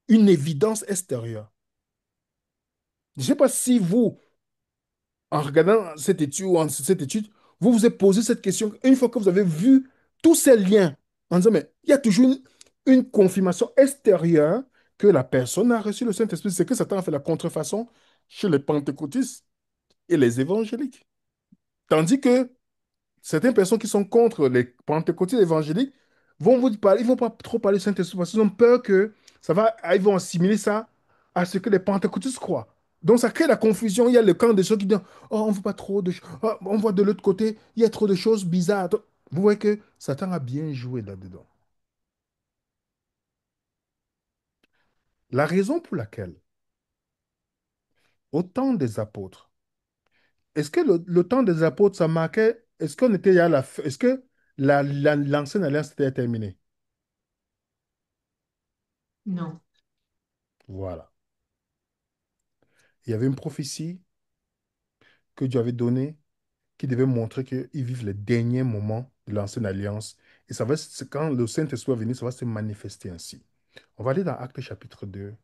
une évidence extérieure. Je ne sais pas si vous, en regardant cette étude ou en cette étude, vous vous êtes posé cette question une fois que vous avez vu tous ces liens, en disant, mais il y a toujours une confirmation extérieure que la personne a reçu le Saint-Esprit. C'est que Satan a fait la contrefaçon chez les pentecôtistes et les évangéliques. Tandis que certaines personnes qui sont contre les pentecôtistes évangéliques vont vous parler, ils vont pas trop parler du Saint-Esprit parce qu'ils ont peur que ils vont assimiler ça à ce que les pentecôtistes croient. Donc ça crée la confusion. Il y a le camp de ceux qui disent, oh, on ne veut pas trop de choses. Oh, on voit de l'autre côté, il y a trop de choses bizarres. Donc, vous voyez que Satan a bien joué là-dedans. La raison pour laquelle, au temps des apôtres, est-ce que le temps des apôtres, ça marquait, est-ce qu'on était à la fin, est-ce que l'ancienne alliance était terminée? Non. Voilà. Il y avait une prophétie que Dieu avait donnée qui devait montrer qu'ils vivent les derniers moments de l'ancienne alliance. Et ça va, quand le Saint-Esprit va venir, ça va se manifester ainsi. On va aller dans Actes chapitre 2.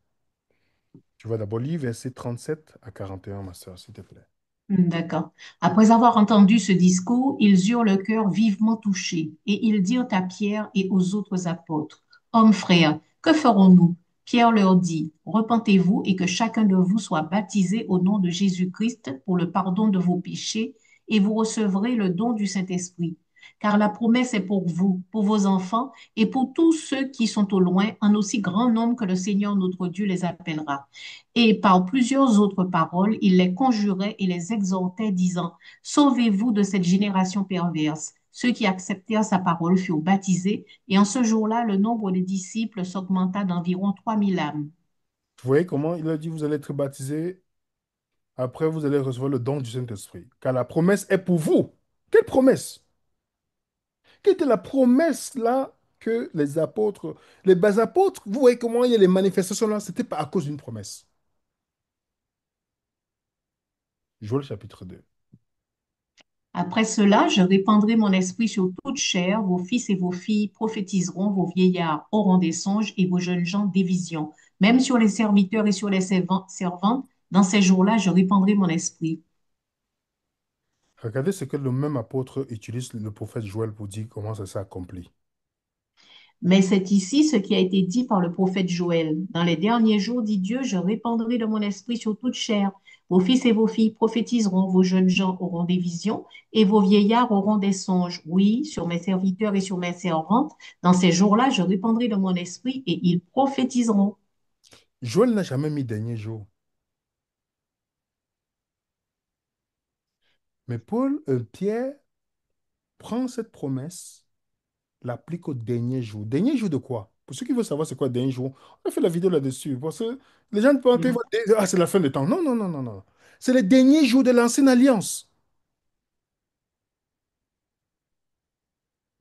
Tu vas d'abord lire versets 37 à 41, ma soeur, s'il te plaît. D'accord. Après avoir entendu ce discours, ils eurent le cœur vivement touché, et ils dirent à Pierre et aux autres apôtres, Hommes frères, que ferons-nous? Pierre leur dit, Repentez-vous et que chacun de vous soit baptisé au nom de Jésus-Christ pour le pardon de vos péchés, et vous recevrez le don du Saint-Esprit. Car la promesse est pour vous, pour vos enfants, et pour tous ceux qui sont au loin, en aussi grand nombre que le Seigneur notre Dieu les appellera. Et par plusieurs autres paroles, il les conjurait et les exhortait, disant, Sauvez-vous de cette génération perverse. Ceux qui acceptèrent sa parole furent baptisés, et en ce jour-là, le nombre des disciples s'augmenta d'environ 3000 âmes. Vous voyez comment il a dit, vous allez être baptisés, après vous allez recevoir le don du Saint-Esprit. Car la promesse est pour vous. Quelle promesse? Quelle était la promesse là que les apôtres, les bas apôtres, vous voyez comment il y a les manifestations là, c'était pas à cause d'une promesse. Joël chapitre 2. Après cela, je répandrai mon esprit sur toute chair. Vos fils et vos filles prophétiseront, vos vieillards auront des songes et vos jeunes gens des visions. Même sur les serviteurs et sur les servantes, dans ces jours-là, je répandrai mon esprit. Regardez ce que le même apôtre utilise le prophète Joël pour dire comment ça s'est accompli. Mais c'est ici ce qui a été dit par le prophète Joël. Dans les derniers jours, dit Dieu, je répandrai de mon esprit sur toute chair. Vos fils et vos filles prophétiseront, vos jeunes gens auront des visions et vos vieillards auront des songes. Oui, sur mes serviteurs et sur mes servantes, dans ces jours-là, je répandrai de mon esprit et ils prophétiseront. Joël n'a jamais mis dernier jour. Mais Pierre prend cette promesse, l'applique au dernier jour. Dernier jour de quoi? Pour ceux qui veulent savoir c'est quoi dernier jour, on a fait la vidéo là-dessus. Parce que les gens pensent que ah, c'est la fin des temps. Non, non, non, non, non. C'est les derniers jours de l'ancienne alliance.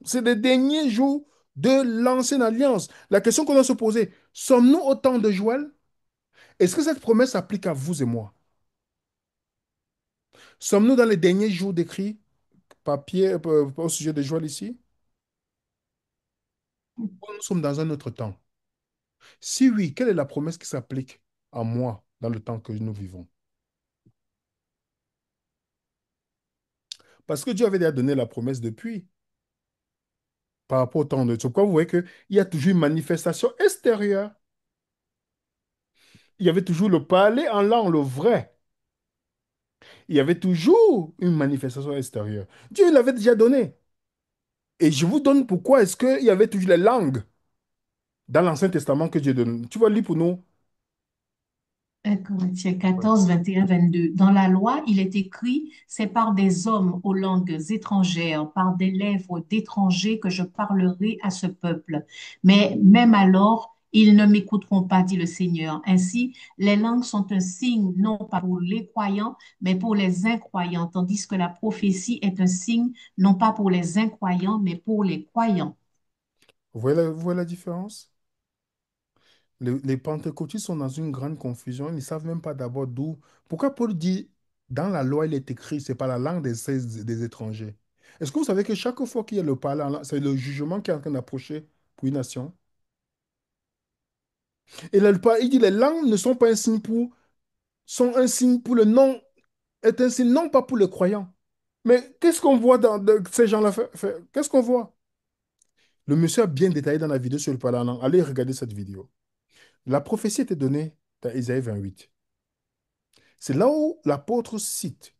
C'est les derniers jours de l'ancienne alliance. La question qu'on doit se poser, sommes-nous au temps de Joël? Est-ce que cette promesse s'applique à vous et moi? Sommes-nous dans les derniers jours décrits par Pierre au sujet de Joël ici? Ou nous sommes dans un autre temps? Si oui, quelle est la promesse qui s'applique à moi dans le temps que nous vivons? Parce que Dieu avait déjà donné la promesse depuis, par rapport au temps de... C'est pourquoi vous voyez qu'il y a toujours une manifestation extérieure. Il y avait toujours le parler en langue, le vrai. Il y avait toujours une manifestation extérieure. Dieu l'avait déjà donné. Et je vous donne pourquoi est-ce qu'il y avait toujours les langues dans l'Ancien Testament que Dieu donne. Tu vas lire pour nous 1 Corinthiens Ouais. 14, 21, 22. Dans la loi, il est écrit, c'est par des hommes aux langues étrangères, par des lèvres d'étrangers que je parlerai à ce peuple. Mais même alors, ils ne m'écouteront pas, dit le Seigneur. Ainsi, les langues sont un signe non pas pour les croyants, mais pour les incroyants, tandis que la prophétie est un signe non pas pour les incroyants, mais pour les croyants. Vous voyez la différence? Les pentecôtistes sont dans une grande confusion. Ils ne savent même pas d'abord d'où. Pourquoi Paul dit, dans la loi, il est écrit, c'est pas la langue des étrangers. Est-ce que vous savez que chaque fois qu'il y a le parler en langue, c'est le jugement qui est en train d'approcher pour une nation? Et là, il dit, les langues ne sont pas un signe sont un signe pour le non, est un signe non pas pour les croyants. Mais qu'est-ce qu'on voit ces gens-là qu'est-ce qu'on voit? Le monsieur a bien détaillé dans la vidéo sur le parler en langue. Allez regarder cette vidéo. La prophétie était donnée dans Isaïe 28. C'est là où l'apôtre cite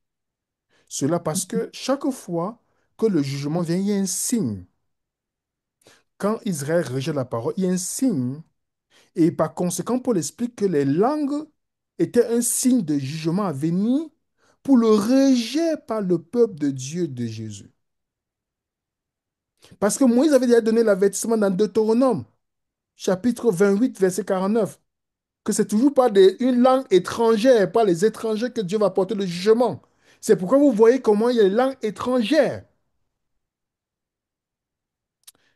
cela parce que chaque fois que le jugement vient, il y a un signe. Quand Israël rejette la parole, il y a un signe. Et par conséquent, Paul explique que les langues étaient un signe de jugement à venir pour le rejet par le peuple de Dieu de Jésus. Parce que Moïse avait déjà donné l'avertissement dans Deutéronome, chapitre 28, verset 49, que c'est toujours pas une langue étrangère, pas les étrangers que Dieu va porter le jugement. C'est pourquoi vous voyez comment il y a les langues étrangères.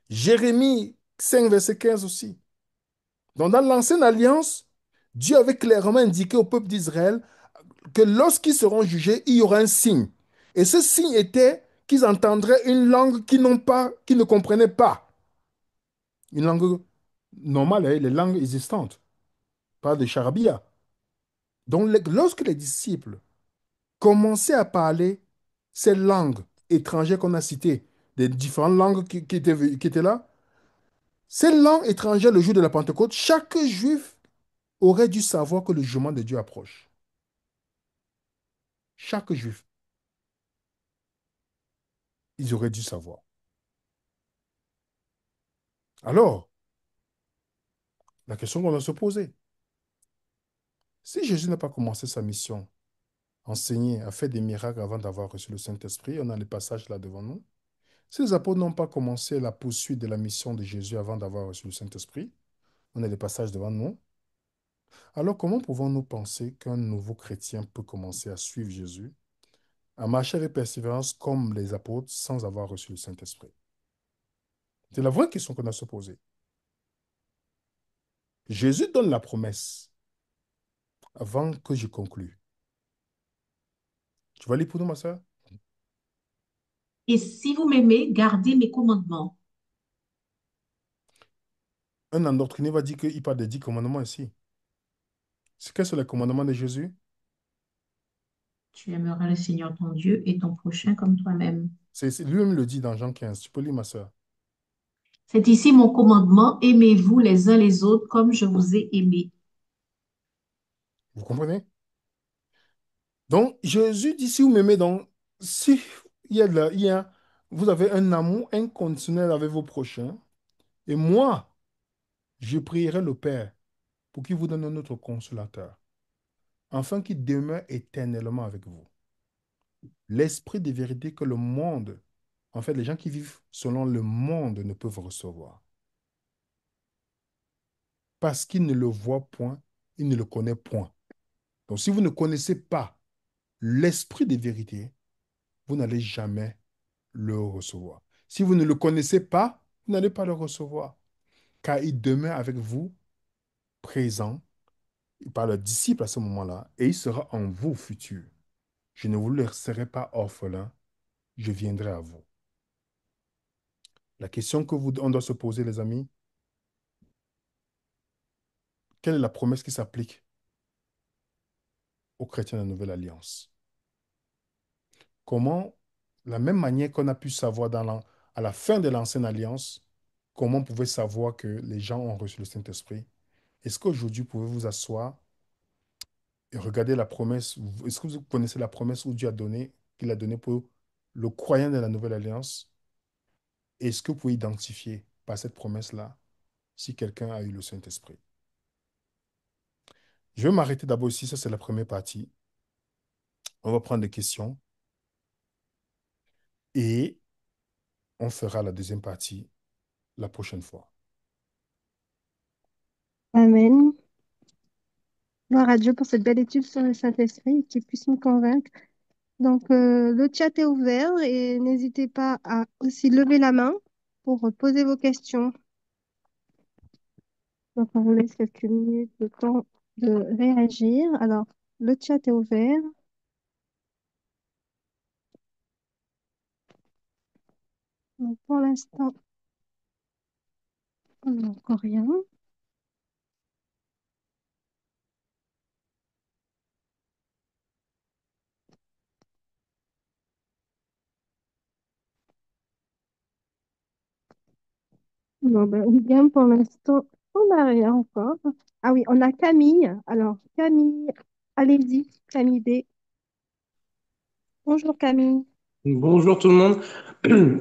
Jérémie 5, verset 15 aussi. Donc, dans l'ancienne alliance, Dieu avait clairement indiqué au peuple d'Israël que lorsqu'ils seront jugés, il y aura un signe. Et ce signe était qu'ils entendraient une langue qu'ils ne comprenaient pas. Une langue normale, hein, les langues existantes, pas de charabia. Donc, lorsque les disciples commençaient à parler ces langues étrangères qu'on a citées, des différentes langues qui étaient là, ces langues étrangères, le jour de la Pentecôte, chaque juif aurait dû savoir que le jugement de Dieu approche. Chaque juif, ils auraient dû savoir. Alors, la question qu'on doit se poser, si Jésus n'a pas commencé sa mission, enseigner, à faire des miracles avant d'avoir reçu le Saint-Esprit, on a les passages là devant nous. Si les apôtres n'ont pas commencé la poursuite de la mission de Jésus avant d'avoir reçu le Saint-Esprit, on a les passages devant nous. Alors, comment pouvons-nous penser qu'un nouveau chrétien peut commencer à suivre Jésus, à marcher avec persévérance comme les apôtres sans avoir reçu le Saint-Esprit? C'est la vraie question qu'on a à se poser. Jésus donne la promesse avant que je conclue. Tu vas lire pour nous, ma soeur? Et si vous m'aimez, gardez mes commandements. Un endoctriné va dire qu'il parle des 10 commandements ici. Quels sont les commandements de Jésus? Tu aimeras le Seigneur ton Dieu et ton prochain comme toi-même. Lui-même le dit dans Jean 15. Tu peux lire, ma soeur. C'est ici mon commandement, aimez-vous les uns les autres comme je vous ai aimé. Vous comprenez? Donc, Jésus dit, si vous m'aimez, donc, si vous avez un amour inconditionnel avec vos prochains, et moi, je prierai le Père pour qu'il vous donne un autre consolateur, afin qu'il demeure éternellement avec vous. L'esprit de vérité que le monde, en fait, les gens qui vivent selon le monde ne peuvent recevoir. Parce qu'ils ne le voient point, ils ne le connaissent point. Donc, si vous ne connaissez pas l'esprit de vérité, vous n'allez jamais le recevoir. Si vous ne le connaissez pas, vous n'allez pas le recevoir, car il demeure avec vous, présent, par le disciple à ce moment-là, et il sera en vous futur. Je ne vous laisserai pas orphelin, je viendrai à vous. La question on doit se poser, les amis, quelle est la promesse qui s'applique aux chrétiens de la Nouvelle Alliance? Comment, la même manière qu'on a pu savoir à la fin de l'Ancienne Alliance, comment on pouvait savoir que les gens ont reçu le Saint-Esprit? Est-ce qu'aujourd'hui, vous pouvez vous asseoir et regarder la promesse? Est-ce que vous connaissez la promesse où Dieu a donné, qu'il a donnée pour le croyant de la Nouvelle Alliance? Est-ce que vous pouvez identifier par cette promesse-là si quelqu'un a eu le Saint-Esprit? Je vais m'arrêter d'abord ici. Ça, c'est la première partie. On va prendre des questions et on fera la deuxième partie la prochaine fois. Amen. Gloire à Dieu pour cette belle étude sur le Saint-Esprit qui puisse nous convaincre. Donc, le chat est ouvert et n'hésitez pas à aussi lever la main pour poser vos questions. Donc, on vous laisse quelques minutes de temps de réagir. Alors, le chat est ouvert. Donc, pour l'instant, on n'a encore rien. Non, ben, William, pour l'instant, on n'a rien encore. Ah oui, on a Camille. Alors, Camille, allez-y, Camille B. Bonjour Camille. Bonjour tout le monde.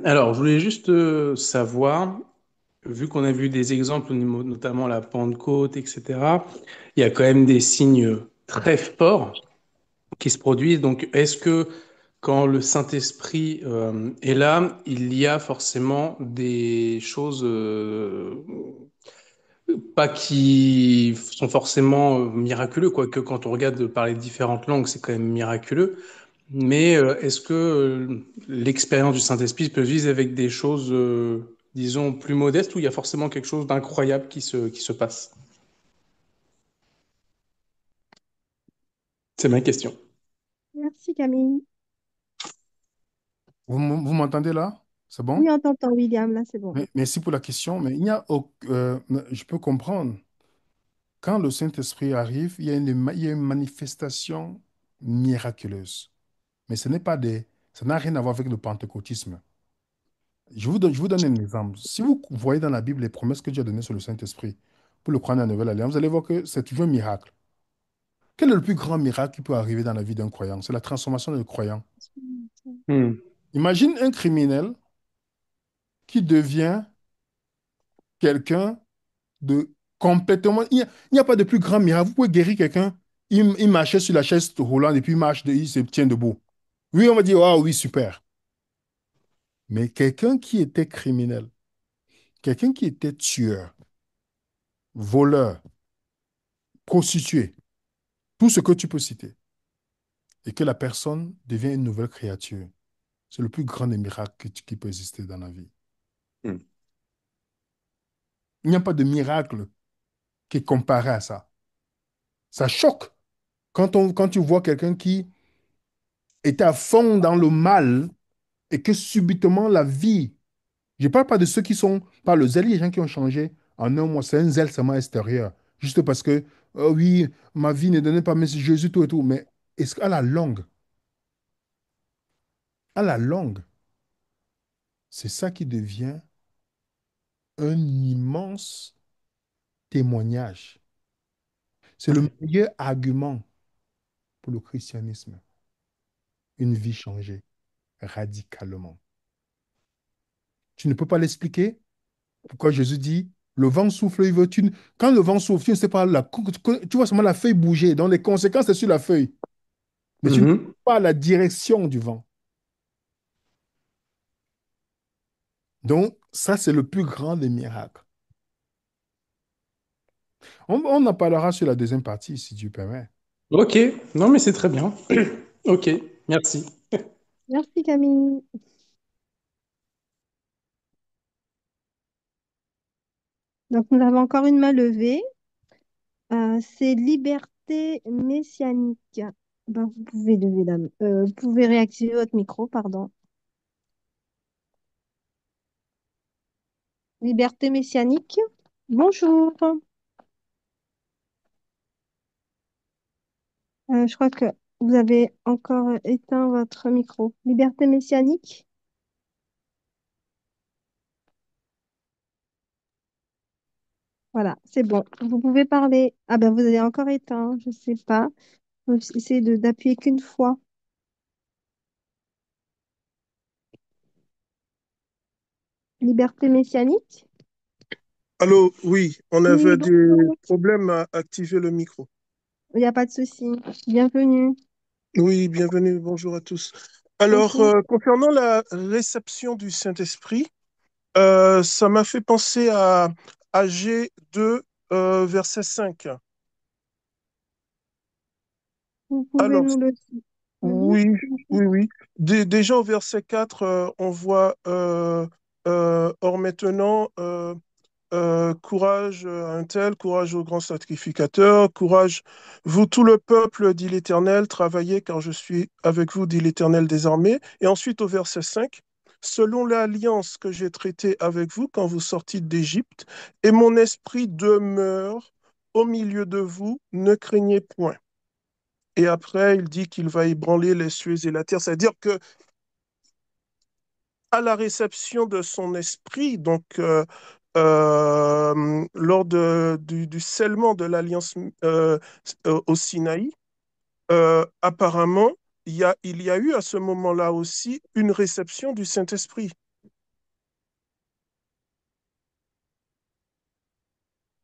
Alors, je voulais juste savoir, vu qu'on a vu des exemples, notamment la Pentecôte, etc., il y a quand même des signes très forts qui se produisent. Donc, est-ce que quand le Saint-Esprit est là, il y a forcément des choses, pas qui sont forcément miraculeux, quoique quand on regarde par les différentes langues, c'est quand même miraculeux. Mais est-ce que l'expérience du Saint-Esprit peut vivre avec des choses, disons, plus modestes, ou il y a forcément quelque chose d'incroyable qui se passe? C'est ma question. Merci Camille. Vous m'entendez là? C'est Oui, bon? on t'entend William, là c'est bon. Merci pour la question, mais il n'y a je peux comprendre. Quand le Saint-Esprit arrive, il y a une manifestation miraculeuse. Mais ce n'est pas des, ça n'a rien à voir avec le pentecôtisme. Je vous donne un exemple. Si vous voyez dans la Bible les promesses que Dieu a données sur le Saint-Esprit pour le croire dans la Nouvelle Alliance, vous allez voir que c'est toujours un miracle. Quel est le plus grand miracle qui peut arriver dans la vie d'un croyant? C'est la transformation du croyant. Hmm. Imagine un criminel qui devient quelqu'un de complètement... il n'y a pas de plus grand miracle. Vous pouvez guérir quelqu'un, il marchait sur la chaise roulante et puis il se tient debout. Oui, on va dire, ah oui, super. Mais quelqu'un qui était criminel, quelqu'un qui était tueur, voleur, prostitué, tout ce que tu peux citer, et que la personne devient une nouvelle créature, c'est le plus grand des miracles qui peut exister dans la vie. Hmm. Il n'y a pas de miracle qui est comparé à ça. Ça choque quand tu vois quelqu'un qui était à fond dans le mal et que subitement la vie, je ne parle pas de ceux qui sont par le zèle, il y a des gens qui ont changé en un mois, c'est un zèle seulement extérieur, juste parce que, oh oui, ma vie ne donnait pas, mais c'est Jésus, tout et tout, mais est-ce qu'à à la longue, c'est ça qui devient un immense témoignage. C'est le meilleur argument pour le christianisme, une vie changée radicalement. Tu ne peux pas l'expliquer? Pourquoi Jésus dit, le vent souffle, il veut, quand le vent souffle, tu ne sais pas, tu vois seulement la feuille bouger, donc les conséquences, c'est sur la feuille. Mais tu ne sais Mhm. pas la direction du vent. Donc, ça, c'est le plus grand des miracles. On en parlera sur la deuxième partie, si Dieu permet. Ok, non mais c'est très bien. Ok, merci. Merci Camille. Donc nous avons encore une main levée. C'est liberté messianique. Ben, vous pouvez lever la main. Vous pouvez réactiver votre micro, pardon. Liberté messianique. Bonjour. Je crois que vous avez encore éteint votre micro. Liberté messianique. Voilà, c'est bon. Vous pouvez parler. Ah ben vous avez encore éteint, je sais pas. Faut essayer d'appuyer qu'une fois. Liberté messianique. Allô, oui, on Oui, avait des bonjour. problèmes à activer le micro. Il n'y a pas de souci. Bienvenue. Oui, bienvenue, bonjour à tous. Alors, Bonjour. concernant la réception du Saint-Esprit, ça m'a fait penser à AG 2, verset 5. Vous pouvez Alors, nous le lire, oui, s'il vous plaît? oui, oui. Déjà au verset 4, on voit, or maintenant, courage à un tel, courage au grand sacrificateur, courage, vous tout le peuple, dit l'Éternel, travaillez car je suis avec vous, dit l'Éternel des armées. Et ensuite au verset 5, selon l'alliance que j'ai traitée avec vous quand vous sortîtes d'Égypte, et mon esprit demeure au milieu de vous, ne craignez point. Et après, il dit qu'il va ébranler les cieux et la terre, c'est-à-dire que à la réception de son esprit, donc lors du scellement de l'alliance au Sinaï, apparemment, il y a eu à ce moment-là aussi une réception du Saint-Esprit.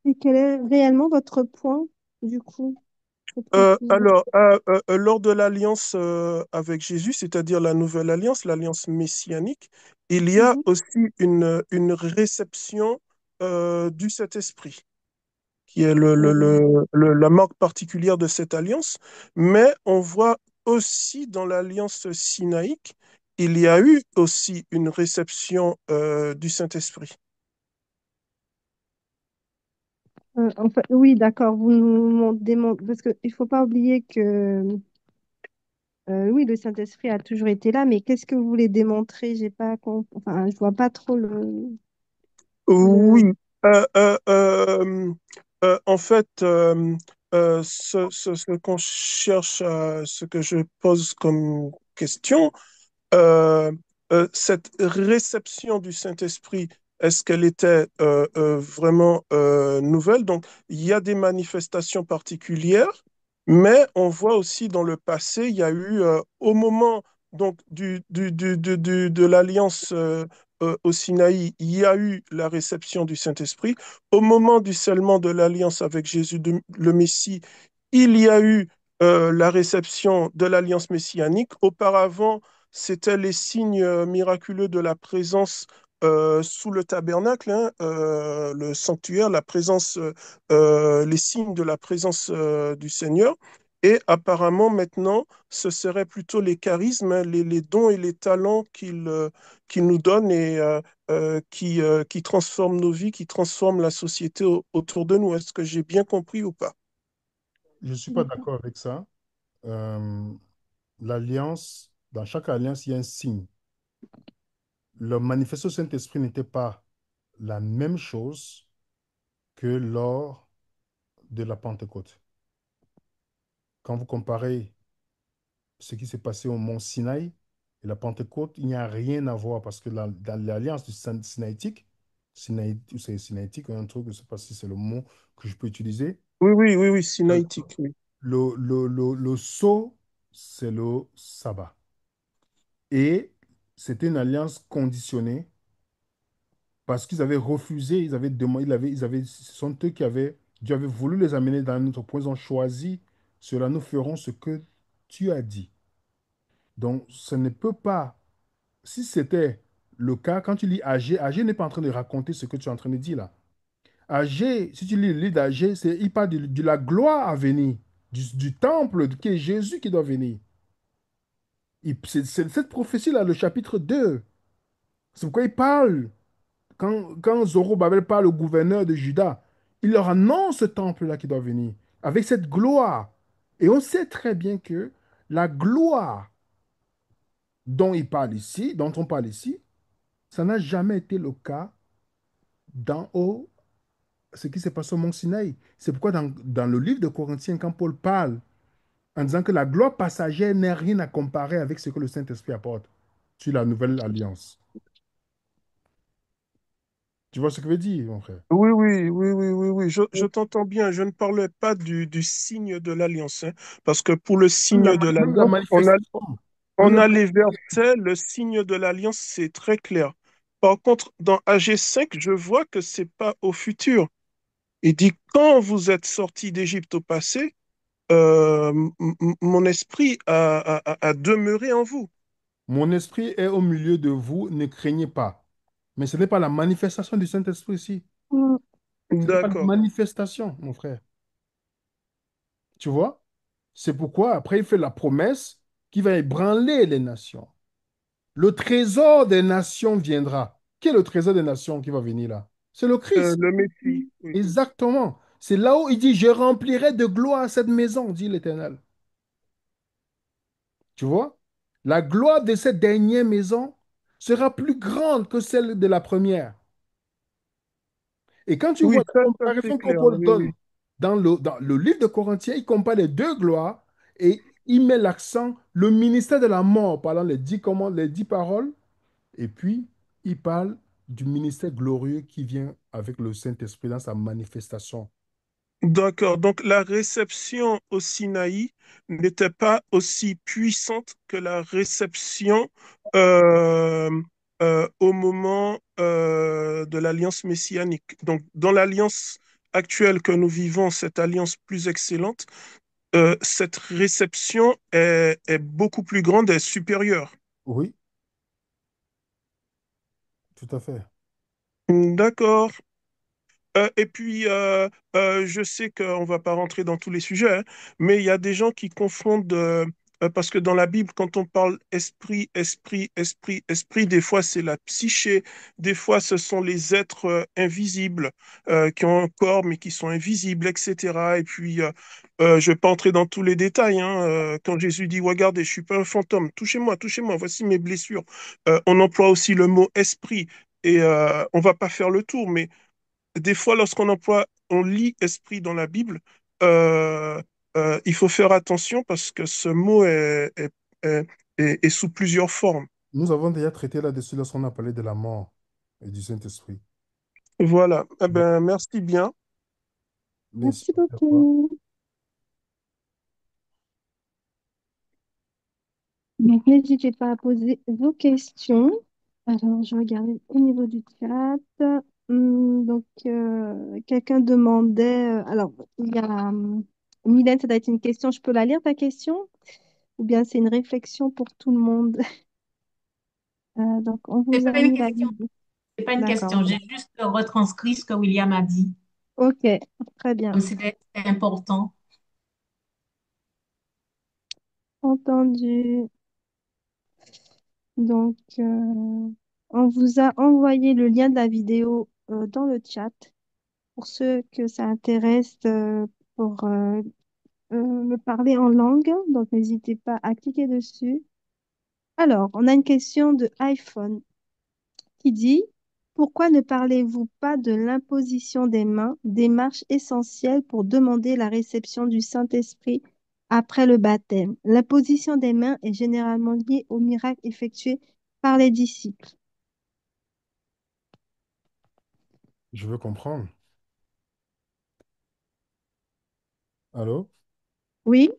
Et quel est réellement votre point, du coup? Pour préciser. Lors de l'alliance avec Jésus, c'est-à-dire la nouvelle alliance, l'alliance messianique, il y a Mhm. aussi une réception du Saint-Esprit, qui est la marque particulière de cette alliance, mais on voit aussi dans l'alliance sinaïque, il y a eu aussi une réception du Saint-Esprit. En fait, oui, d'accord. Vous nous démontrez, parce qu'il ne faut pas oublier que, oui, le Saint-Esprit a toujours été là, mais qu'est-ce que vous voulez démontrer? J'ai pas enfin, je vois pas trop Oui, le... en fait, ce qu'on cherche, ce que je pose comme question, euh, cette réception du Saint-Esprit, est-ce qu'elle était vraiment nouvelle? Donc, il y a des manifestations particulières, mais on voit aussi dans le passé, il y a eu, au moment donc, de l'alliance au Sinaï, il y a eu la réception du Saint-Esprit. Au moment du scellement de l'alliance avec Jésus, le Messie, il y a eu la réception de l'alliance messianique. Auparavant, c'était les signes miraculeux de la présence sous le tabernacle, hein, le sanctuaire, la présence, les signes de la présence du Seigneur. Et apparemment, maintenant, ce serait plutôt les charismes, hein, les dons et les talents qu'il nous donne et qui transforment nos vies, qui transforment la société autour de nous. Est-ce que j'ai bien compris ou pas? Je ne suis pas D'accord. d'accord avec ça. Euh, L'alliance, dans chaque alliance, il y a un signe. Le manifeste au Saint-Esprit n'était pas la même chose que lors de la Pentecôte. Quand vous comparez ce qui s'est passé au mont Sinaï et la Pentecôte, il n'y a rien à voir parce que dans l'alliance du Sinaïtique, c'est Sinaïtique, un truc, je ne sais pas si c'est le mot que je peux utiliser, Oui, oui, oui, oui, euh, sinaïtique, oui. le sceau, c'est le sabbat. Et c'était une alliance conditionnée parce qu'ils avaient refusé, ils avaient demandé, ce sont eux qui avaient, Dieu avait voulu les amener dans notre point, ils ont choisi, cela nous ferons ce que tu as dit. Donc, ce ne peut pas, si c'était le cas, quand tu lis Agé, Agé n'est pas en train de raconter ce que tu es en train de dire là. Agé, si tu lis le livre d'Agé, il parle de la gloire à venir, du temple qui est Jésus qui doit venir. C'est cette prophétie-là, le chapitre 2. C'est pourquoi il parle. Quand Zorobabel parle au gouverneur de Juda, il leur annonce ce temple-là qui doit venir, avec cette gloire. Et on sait très bien que la gloire dont on parle ici, ça n'a jamais été le cas d'en haut, ce qui s'est passé au mont Sinaï. C'est pourquoi dans le livre de Corinthiens, quand Paul parle en disant que la gloire passagère n'est rien à comparer avec ce que le Saint-Esprit apporte sur la nouvelle alliance. Tu vois ce que je veux dire, mon frère? Oui, oui, oui, oui, oui, oui, je t'entends bien. Je ne parlais pas du signe de l'alliance, hein, parce que pour le signe de Même la l'alliance, manifestation, même on le a les principe. versets, le signe de l'alliance, c'est très clair. Par contre, dans AG5, je vois que c'est pas au futur. Il dit, quand vous êtes sortis d'Égypte au passé, mon esprit a demeuré en vous. Mon esprit est au milieu de vous, ne craignez pas. Mais ce n'est pas la manifestation du Saint-Esprit ici. Mm. Ce n'est pas la D'accord. manifestation, mon frère. Tu vois? C'est pourquoi après il fait la promesse qui va ébranler les nations. Le trésor des nations viendra. Quel est le trésor des nations qui va venir là? C'est le Christ. Le Messie, oui. Exactement. C'est là où il dit, je remplirai de gloire cette maison, dit l'Éternel. Tu vois? La gloire de cette dernière maison sera plus grande que celle de la première. Et quand tu Oui, vois la ça c'est comparaison que clair. Paul Oui, donne oui. dans le livre de Corinthiens, il compare les deux gloires et il met l'accent, le ministère de la mort, parlant les 10 paroles, et puis il parle du ministère glorieux qui vient avec le Saint-Esprit dans sa manifestation. D'accord. Donc la réception au Sinaï n'était pas aussi puissante que la réception euh, au moment de l'alliance messianique. Donc dans l'alliance actuelle que nous vivons, cette alliance plus excellente, cette réception est beaucoup plus grande et supérieure. Oui, tout à fait. D'accord. Et puis, je sais qu'on ne va pas rentrer dans tous les sujets, hein, mais il y a des gens qui confondent, parce que dans la Bible, quand on parle esprit, esprit, esprit, esprit, des fois c'est la psyché, des fois ce sont les êtres invisibles qui ont un corps mais qui sont invisibles, etc. Et puis, je ne vais pas entrer dans tous les détails, hein, quand Jésus dit, regardez, je suis pas un fantôme, touchez-moi, voici mes blessures. On emploie aussi le mot esprit. Et on va pas faire le tour, mais des fois, on lit esprit dans la Bible, euh, il faut faire attention parce que ce mot est- est sous plusieurs formes. Nous avons déjà traité là-dessus lorsqu'on a parlé de la mort et du Saint-Esprit. Voilà. Eh ben, merci bien. Merci Merci à toi. beaucoup. Donc, n'hésitez pas à poser vos questions. Alors, je regardais au niveau du chat. Donc, quelqu'un demandait. Alors, il y a. Mylène, ça doit être une question. Je peux la lire, ta question? Ou bien c'est une réflexion pour tout le monde? Donc, on C'est vous a pas une mis la question, vidéo. c'est pas une D'accord. question. J'ai juste retranscrit ce que William a dit. Ok, très bien. Comme c'était important. Entendu. Donc, on vous a envoyé le lien de la vidéo dans le chat pour ceux que ça intéresse pour me parler en langue. Donc, n'hésitez pas à cliquer dessus. Alors, on a une question de iPhone qui dit, pourquoi ne parlez-vous pas de l'imposition des mains, démarche essentielle pour demander la réception du Saint-Esprit après le baptême? L'imposition des mains est généralement liée au miracle effectué par les disciples. Je veux comprendre. Allô? Oui,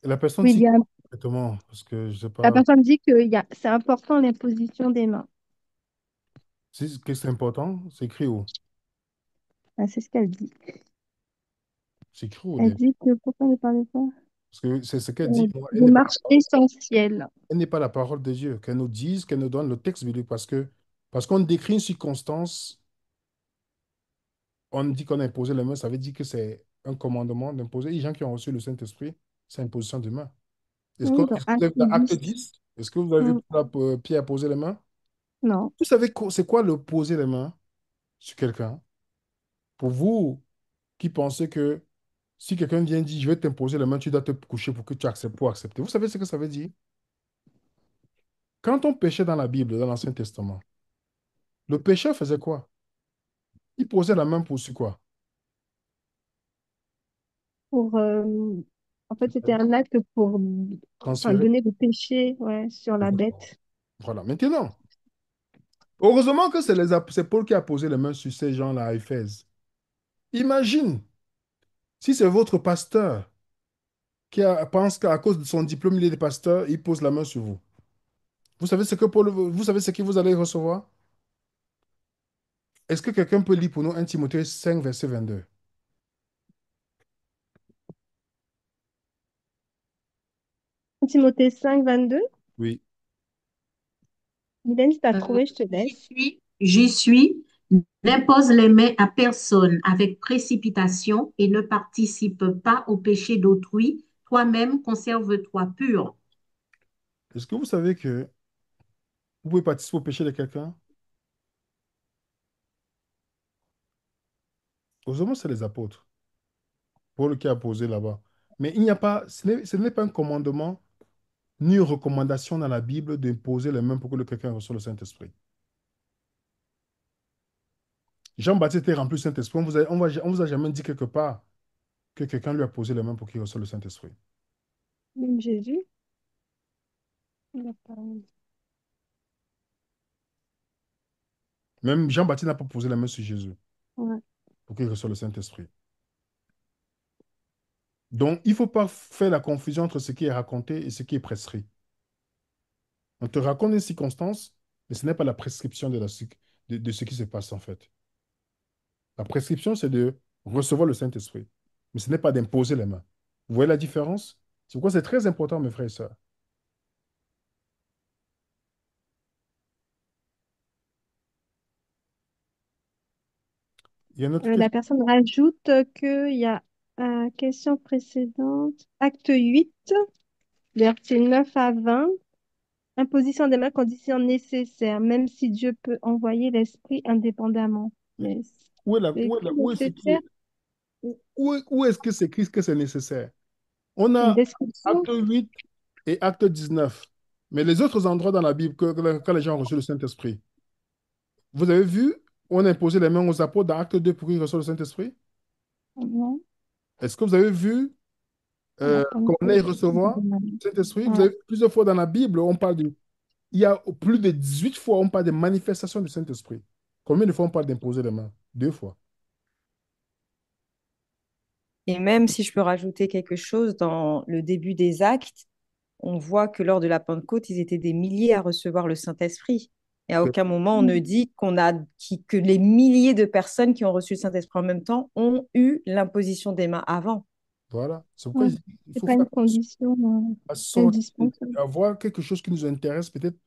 Et la personne dit quoi William. exactement? Parce que je sais La pas. personne dit que c'est important l'imposition des mains. Si que c'est important, c'est écrit où? Ah, c'est ce qu'elle dit. C'est écrit où? Elle dit que pourquoi ne parlez pas Parce que c'est ce qu'elle dit. Moi, démarche essentielle. elle n'est pas la parole de Dieu. Qu'elle nous dise, qu'elle nous donne le texte biblique. Parce qu'on décrit une circonstance, on dit qu'on a imposé les mains, ça veut dire que c'est un commandement d'imposer. Les gens qui ont reçu le Saint-Esprit, c'est imposition de main. Oui, dans Est-ce que vous Acte avez vu dans Acte 10. 10? Est-ce que vous avez vu Mm, Pierre poser les mains? non. Vous savez c'est quoi le poser les mains sur quelqu'un? Pour vous qui pensez que si quelqu'un vient dire, je vais t'imposer les mains, tu dois te coucher pour que tu acceptes, pour accepter. Vous savez ce que ça veut dire? Quand on péchait dans la Bible, dans l'Ancien Testament, le pécheur faisait quoi? Il posait la main pour sur quoi? Pour, en fait, c'était un acte pour enfin, Transférer. donner le péché ouais, sur la bête. Voilà. Maintenant, heureusement que c'est Paul qui a posé les mains sur ces gens-là à Éphèse. Imagine si c'est votre pasteur pense qu'à cause de son diplôme, il est pasteur, il pose la main sur vous. Vous savez ce que vous allez recevoir? Est-ce que quelqu'un peut lire pour nous 1 Timothée 5, verset 22? Timothée 5, 22. Oui. Mylène, si tu as Euh, trouvé, je te j'y laisse. suis, j'y suis. N'impose les mains à personne avec précipitation et ne participe pas au péché d'autrui. Toi-même, conserve-toi pur. Est-ce que vous savez que vous pouvez participer au péché de quelqu'un? Heureusement, c'est les apôtres. Paul qui a posé là-bas. Mais il n'y a pas, ce n'est pas un commandement ni une recommandation dans la Bible d'imposer les mains pour que quelqu'un reçoive le Saint-Esprit. Jean-Baptiste était rempli du Saint-Esprit. On vous a jamais dit quelque part que quelqu'un lui a posé les mains pour qu'il reçoive le Saint-Esprit. Même Jésus. Il a parlé. Même Jean-Baptiste n'a pas posé les mains sur Jésus Ouais. pour qu'il reçoive le Saint-Esprit. Donc, il ne faut pas faire la confusion entre ce qui est raconté et ce qui est prescrit. On te raconte une circonstance, mais ce n'est pas la prescription de ce qui se passe en fait. La prescription, c'est de recevoir le Saint-Esprit, mais ce n'est pas d'imposer les mains. Vous voyez la différence? C'est pourquoi c'est très important, mes frères et sœurs. Il y a une autre La question. personne rajoute qu'il y a question précédente, acte 8, versets 9 à 20. Imposition des mains, condition nécessaire, même si Dieu peut envoyer l'esprit indépendamment. Mais Mais où est la- c'est où est écrit la- où est-ce qui nécessaire, est- où est-ce que c'est écrit que c'est nécessaire? On une a description. acte 8 et acte 19. Mais les autres endroits dans la Bible, quand les gens ont reçu le Saint-Esprit, vous avez vu, on a imposé les mains aux apôtres dans acte 2 pour qu'ils reçoivent le Saint-Esprit? Non, Est-ce que vous avez vu la bonne qu'on aille chose. recevoir le Saint-Esprit? Vous Ouais. avez vu plusieurs fois dans la Bible, il y a plus de 18 fois, on parle de manifestation du Saint-Esprit. Combien de fois on parle d'imposer les mains? Deux fois. Et même si je peux rajouter quelque chose, dans le début des actes, on voit que lors de la Pentecôte, ils étaient des milliers à recevoir le Saint-Esprit. Et à C'est- aucun moment on ne dit que les milliers de personnes qui ont reçu le Saint-Esprit en même temps ont eu l'imposition des mains avant. Voilà. C'est pourquoi Ouais. il C'est faut pas faire une condition à sortir, indispensable. avoir quelque chose qui nous intéresse, peut-être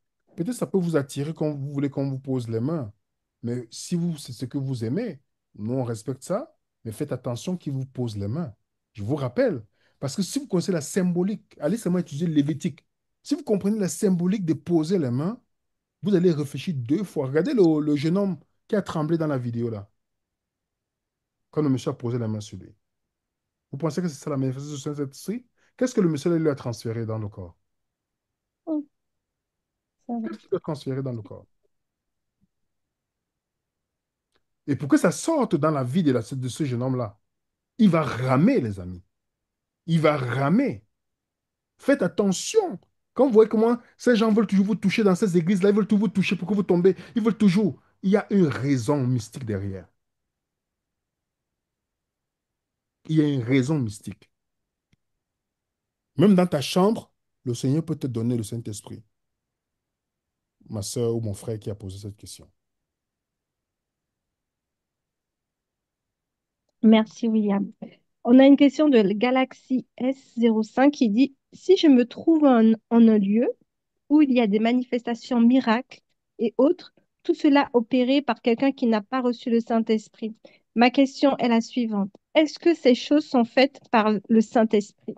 ça peut vous attirer quand vous voulez qu'on vous pose les mains. Mais si vous, c'est ce que vous aimez, nous on respecte ça, mais faites attention qui vous pose les mains. Je vous rappelle, parce que si vous connaissez la symbolique, allez seulement étudier le Lévitique. Si vous comprenez la symbolique de poser les mains, vous allez réfléchir deux fois. Regardez le jeune homme qui a tremblé dans la vidéo là, quand le monsieur a posé la main sur lui. Vous pensez que c'est ça la manifestation du Saint-Esprit? Qu'est-ce que le monsieur lui a transféré dans le corps? Oh, ça va. Qu'est-ce qu'il a transféré dans le corps? Et pour que ça sorte dans la vie de ce jeune homme-là, il va ramer, les amis. Il va ramer. Faites attention. Quand vous voyez comment ces gens veulent toujours vous toucher dans ces églises-là, ils veulent toujours vous toucher pour que vous tombez. Ils veulent toujours. Il y a une raison mystique derrière. Il y a une raison mystique. Même dans ta chambre, le Seigneur peut te donner le Saint-Esprit. Ma soeur ou mon frère qui a posé cette question. Merci, William. On a une question de Galaxy S05 qui dit, si je me trouve en un lieu où il y a des manifestations miracles et autres, tout cela opéré par quelqu'un qui n'a pas reçu le Saint-Esprit. Ma question est la suivante. Est-ce que ces choses sont faites par le Saint-Esprit?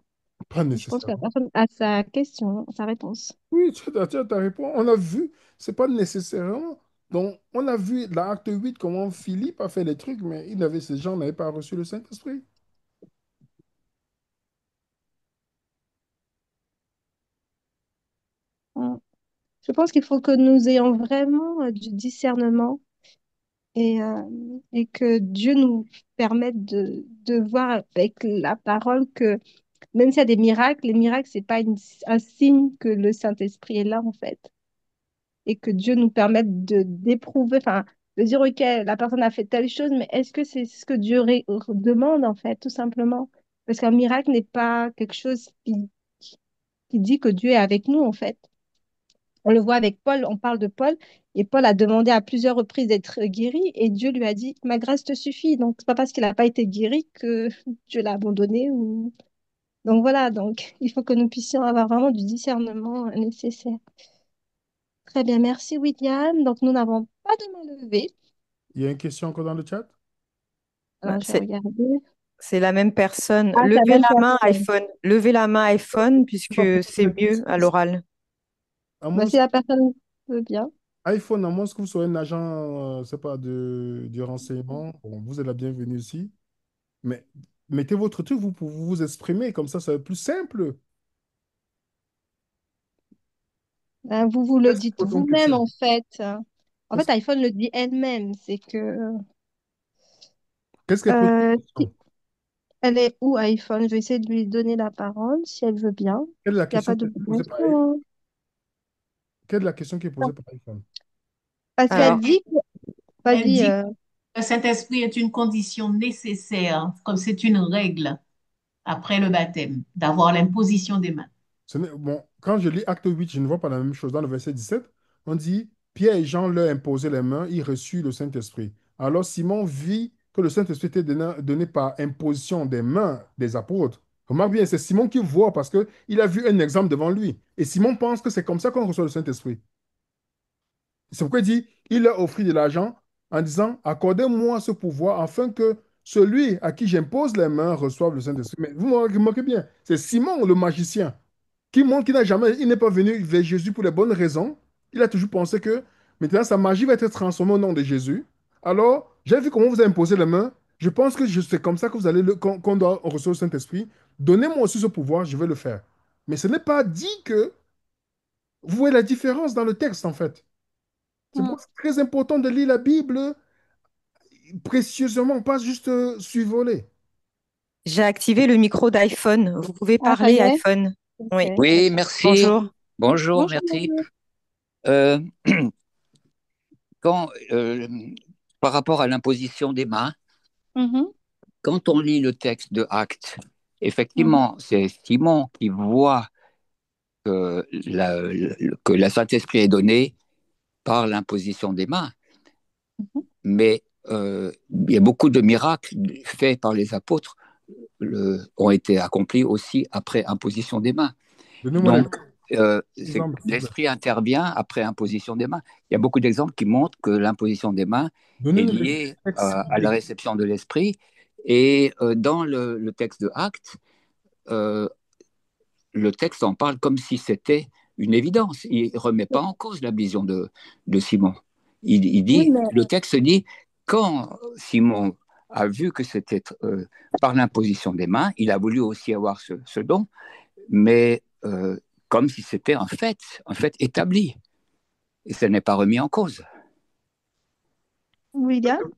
Pas Je pense que la nécessairement. personne a sa question, sa réponse. Oui, tu as ta réponse. On a vu, c'est pas nécessairement. Donc, on a vu dans l'acte 8 comment Philippe a fait les trucs, mais ces gens n'avaient pas reçu le Saint-Esprit. Mm. Je pense qu'il faut que nous ayons vraiment du discernement et, euh, et que Dieu nous permette de voir avec la parole que même s'il y a des miracles, les miracles, c'est pas un signe que le Saint-Esprit est là, en fait. Et que Dieu nous permette d'éprouver, enfin, de dire, OK, la personne a fait telle chose, mais est-ce que c'est ce que Dieu demande, en fait, tout simplement? Parce qu'un miracle n'est pas quelque chose qui dit que Dieu est avec nous, en fait. On le voit avec Paul, on parle de Paul, et Paul a demandé à plusieurs reprises d'être guéri, et Dieu lui a dit, ma grâce te suffit. Donc, c'est pas parce qu'il n'a pas été guéri que Dieu l'a abandonné ou Donc voilà, donc il faut que nous puissions avoir vraiment du discernement nécessaire. Très bien, merci William. Donc nous n'avons pas de main levée. Il y a une question encore dans le chat? Bah, Alors je vais regarder. c'est la même personne. Ah, c'est la Levez même la main personne. iPhone. Levez la main iPhone puisque c'est mieux à l'oral. À Bah, moins, si la personne veut bien. iPhone, à moins que vous soyez un agent, c'est pas, du renseignement, bon, vous êtes la bienvenue ici. Mais mettez votre truc, vous pour vous exprimer, comme ça va être plus simple. Vous vous le Qu'est-ce dites que vous-même c'est? en fait. En Qu'est-ce fait, iPhone le dit elle-même. C'est que qu'est-ce qu'elle pose comme euh, si question? elle est où iPhone? Je vais essayer de lui donner la parole si elle veut bien. Quelle est la Il n'y a question pas qui de est posée par bouton, hein. Quelle est la question qui est posée par iPhone? Parce qu'elle Alors, dit Elle vas-y. dit que le Saint-Esprit est une condition nécessaire, comme c'est une règle après le baptême, d'avoir l'imposition des mains. Bon, quand je lis Acte 8, je ne vois pas la même chose. Dans le verset 17, on dit, Pierre et Jean leur imposaient les mains, ils reçurent le Saint-Esprit. Alors Simon vit que le Saint-Esprit était donné par imposition des mains des apôtres. Remarque bien, c'est Simon qui voit parce qu'il a vu un exemple devant lui. Et Simon pense que c'est comme ça qu'on reçoit le Saint-Esprit. C'est pourquoi il dit, il leur offrit de l'argent en disant, accordez-moi ce pouvoir afin que celui à qui j'impose les mains reçoive le Saint-Esprit. Mais vous me remarquez bien, c'est Simon le magicien qui montre qu'il n'a jamais, il n'est pas venu vers Jésus pour les bonnes raisons. Il a toujours pensé que maintenant sa magie va être transformée au nom de Jésus. Alors, j'ai vu comment vous avez imposé les mains. Je pense que c'est comme ça que vous allez qu'on doit recevoir le Saint-Esprit. Donnez-moi aussi ce pouvoir, je vais le faire. Mais ce n'est pas dit que vous voyez la différence dans le texte, en fait. C'est Hmm. pour ça que c'est très important de lire la Bible précieusement, pas juste survoler. j'ai activé le micro d'iPhone. Vous pouvez Ah, ça y parler, est? iPhone. Ok, Oui, Oui, d'accord. merci. bonjour. Bonjour, Bonjour, merci. bonjour. Euh, quand, par rapport à l'imposition des mains, Mhm, quand on lit le texte de Actes, mhm, effectivement, c'est Simon qui voit que la Saint-Esprit est donné par l'imposition des mains, mhm. mais il y a beaucoup de miracles faits par les apôtres ont été accomplis aussi après imposition des mains. Donnez-moi Donc, l'exemple, s'il vous plaît. l'esprit intervient après imposition des mains. Il y a beaucoup d'exemples qui montrent que l'imposition des mains est Donnez-nous les liée textes à la bibliques. réception de l'esprit. Et dans le texte de Actes, euh, le texte en parle comme si c'était une évidence. Il ne remet pas en cause la vision de Simon. Oui, Dit, mais le texte dit, quand Simon a vu que c'était par l'imposition des mains, il a voulu aussi avoir ce don, mais comme si c'était un fait établi. Et ça n'est pas remis en cause. William?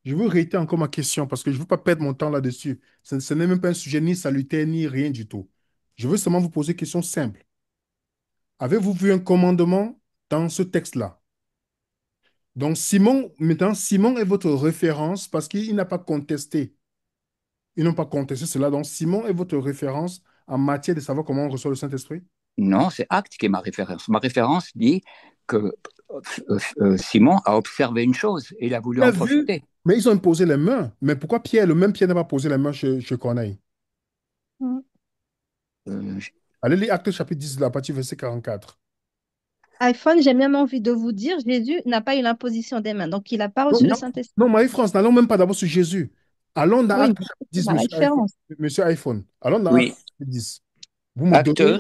Je veux réitérer encore ma question parce que je ne veux pas perdre mon temps là-dessus. Ce n'est même pas un sujet ni salutaire ni rien du tout. Je veux seulement vous poser une question simple. Avez-vous vu un commandement dans ce texte-là? Donc, maintenant, Simon est votre référence parce qu'il n'a pas contesté. Ils n'ont pas contesté cela. Donc, Simon est votre référence en matière de savoir comment on reçoit le Saint-Esprit? Non, c'est Acte qui est ma référence. Ma référence dit que Simon a observé une chose et il a voulu Il a en vu, profiter. mais ils ont imposé les mains. Mais pourquoi Pierre, le même Pierre n'a pas posé les mains chez Corneille? Hmm. Euh, Allez lire Acte chapitre 10, la partie verset 44. iPhone, j'ai même envie de vous dire, Jésus n'a pas eu l'imposition des mains, donc il n'a pas Non, reçu le Saint-Esprit. non, Marie-France, n'allons même pas d'abord sur Jésus. Allons dans Oui, Acte mais chapitre c'est 10, la référence. monsieur iPhone. Allons dans Acte oui, chapitre 10. Vous me Acte, donnez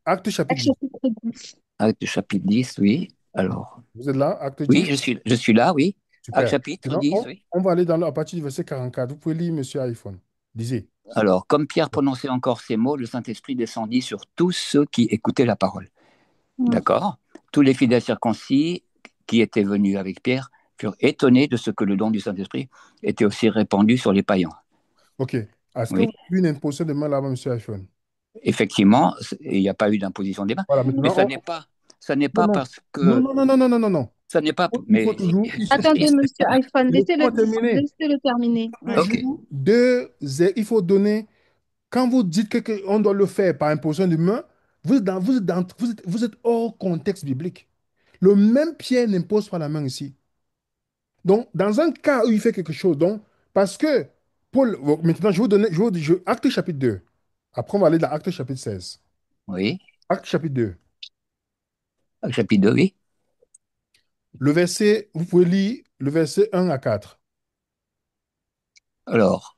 Acte chapitre Acte 10. chapitre 10. Acte chapitre 10, oui. Alors, Vous êtes là, Acte oui, 10? je suis là, oui. Acte Super. chapitre Sinon, 10, oui. on va aller à partir du verset 44. Vous pouvez lire, monsieur iPhone. Lisez. Alors, comme Pierre prononçait encore ces mots, le Saint-Esprit descendit sur tous ceux qui écoutaient la parole. Hmm. D'accord? Tous les fidèles circoncis qui étaient venus avec Pierre furent étonnés de ce que le don du Saint-Esprit était aussi répandu sur les païens. OK. Est-ce que Oui, vous avez vu une imposition de main là-bas, monsieur iPhone? effectivement, il n'y a pas eu d'imposition des mains, Voilà, mais maintenant, ça n'est non, pas non, parce non, que non, non, non, non, non, non, non. ça n'est pas, Il faut mais si, toujours, Attendez, monsieur iPhone, laissez-moi terminer. laissez-le terminer. Ouais. ok, Toujours il faut donner, quand vous dites qu'on doit le faire par imposition de main, vous êtes hors contexte biblique. Le même Pierre n'impose pas la main ici. Donc, dans un cas où il fait quelque chose, donc, parce que Paul, maintenant, Acte chapitre 2. Après, on va aller dans Acte chapitre 16. Oui, Acte chapitre 2. chapitre 2, oui. Vous pouvez lire le verset 1 à 4. Alors,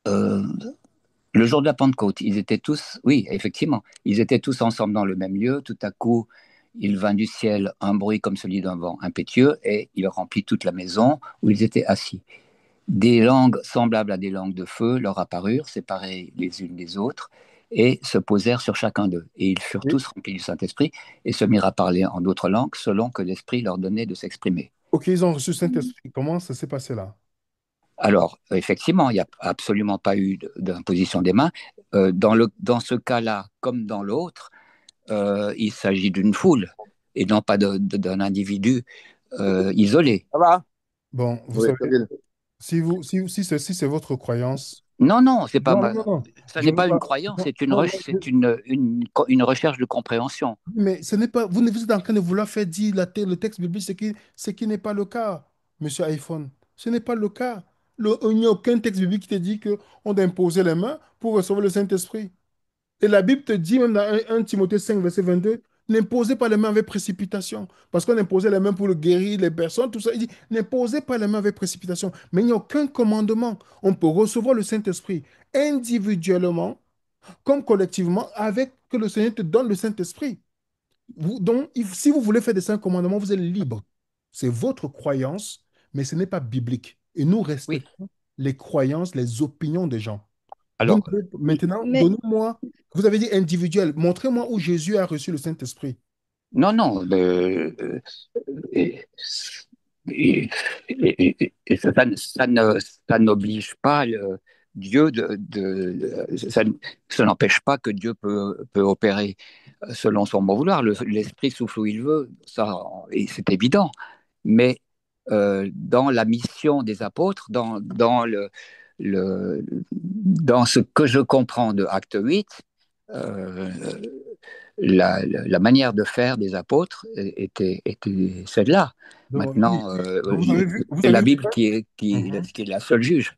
euh, le jour de la Pentecôte, ils étaient tous, oui, effectivement, ils étaient tous ensemble dans le même lieu. Tout à coup, il vint du ciel un bruit comme celui d'un vent impétueux et il remplit toute la maison où ils étaient assis. Des langues semblables à des langues de feu leur apparurent, séparées les unes des autres, et se posèrent sur chacun d'eux. Et ils furent Oui. tous remplis du Saint-Esprit et se mirent à parler en d'autres langues selon que l'Esprit leur donnait de s'exprimer. Ok, ils ont reçu le Saint-Esprit. Comment ça s'est passé là? Alors, effectivement, il n'y a absolument pas eu d'imposition des mains. Dans ce cas-là, comme dans l'autre, il s'agit d'une foule et non pas d'un individu isolé. Ça va? Bon, vous Oui, savez, Kevin. si c'est votre croyance, Non, non, c'est pas non, non, non, ça je n'est veux pas une pas. croyance, Non, c'est une, non, une recherche de compréhension. mais ce n'est pas. Vous êtes en train de vouloir faire dire le texte biblique, ce qui n'est pas le cas, monsieur iPhone. Ce n'est pas le cas. Il n'y a aucun texte biblique qui te dit qu'on doit imposer les mains pour recevoir le Saint-Esprit. Et la Bible te dit, même dans 1 Timothée 5, verset 22, n'imposez pas les mains avec précipitation. Parce qu'on imposait les mains pour le guérir les personnes, tout ça. Il dit, n'imposez pas les mains avec précipitation. Mais il n'y a aucun commandement. On peut recevoir le Saint-Esprit individuellement, comme collectivement, avec que le Seigneur te donne le Saint-Esprit. Donc, si vous voulez faire des saints commandements, vous êtes libre. C'est votre croyance, mais ce n'est pas biblique. Et nous Oui. respectons les croyances, les opinions des gens. Alors, Maintenant, Mais donnez-moi, vous avez dit individuel, montrez-moi où Jésus a reçu le Saint-Esprit. non, non, et, et ça n'oblige pas Dieu ça n'empêche pas que Dieu peut opérer selon son bon vouloir. L'Esprit souffle où il veut, ça, et c'est évident. Mais dans la mission des apôtres, dans ce que je comprends de Acte 8, euh, la manière de faire des apôtres était celle-là. Maintenant, Vous c'est avez la vu, Bible qui est la seule juge.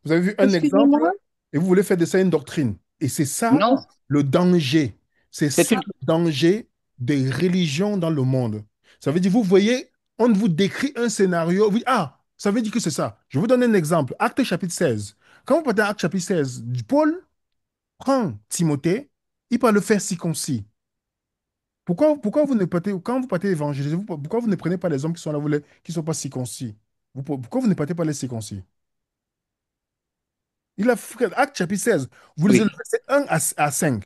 vous avez vu un exemple excusez-moi, et vous voulez faire de ça une doctrine. Et c'est ça Non, le danger. C'est c'est ça une. le danger des religions dans le monde. Ça veut dire, vous voyez, on vous décrit un scénario. Oui, ah, ça veut dire que c'est ça. Je vous donne un exemple. Acte chapitre 16. Quand vous partez à Acte chapitre 16, Paul prend Timothée, il va le faire circoncis. Pourquoi vous ne partez, quand vous partez évangéliser, pourquoi vous ne prenez pas les hommes qui sont là, qui ne sont pas circoncis? Pourquoi vous ne partez pas les circoncis? Il a fait Acte chapitre 16. Vous lisez le Oui, verset 1 à 5.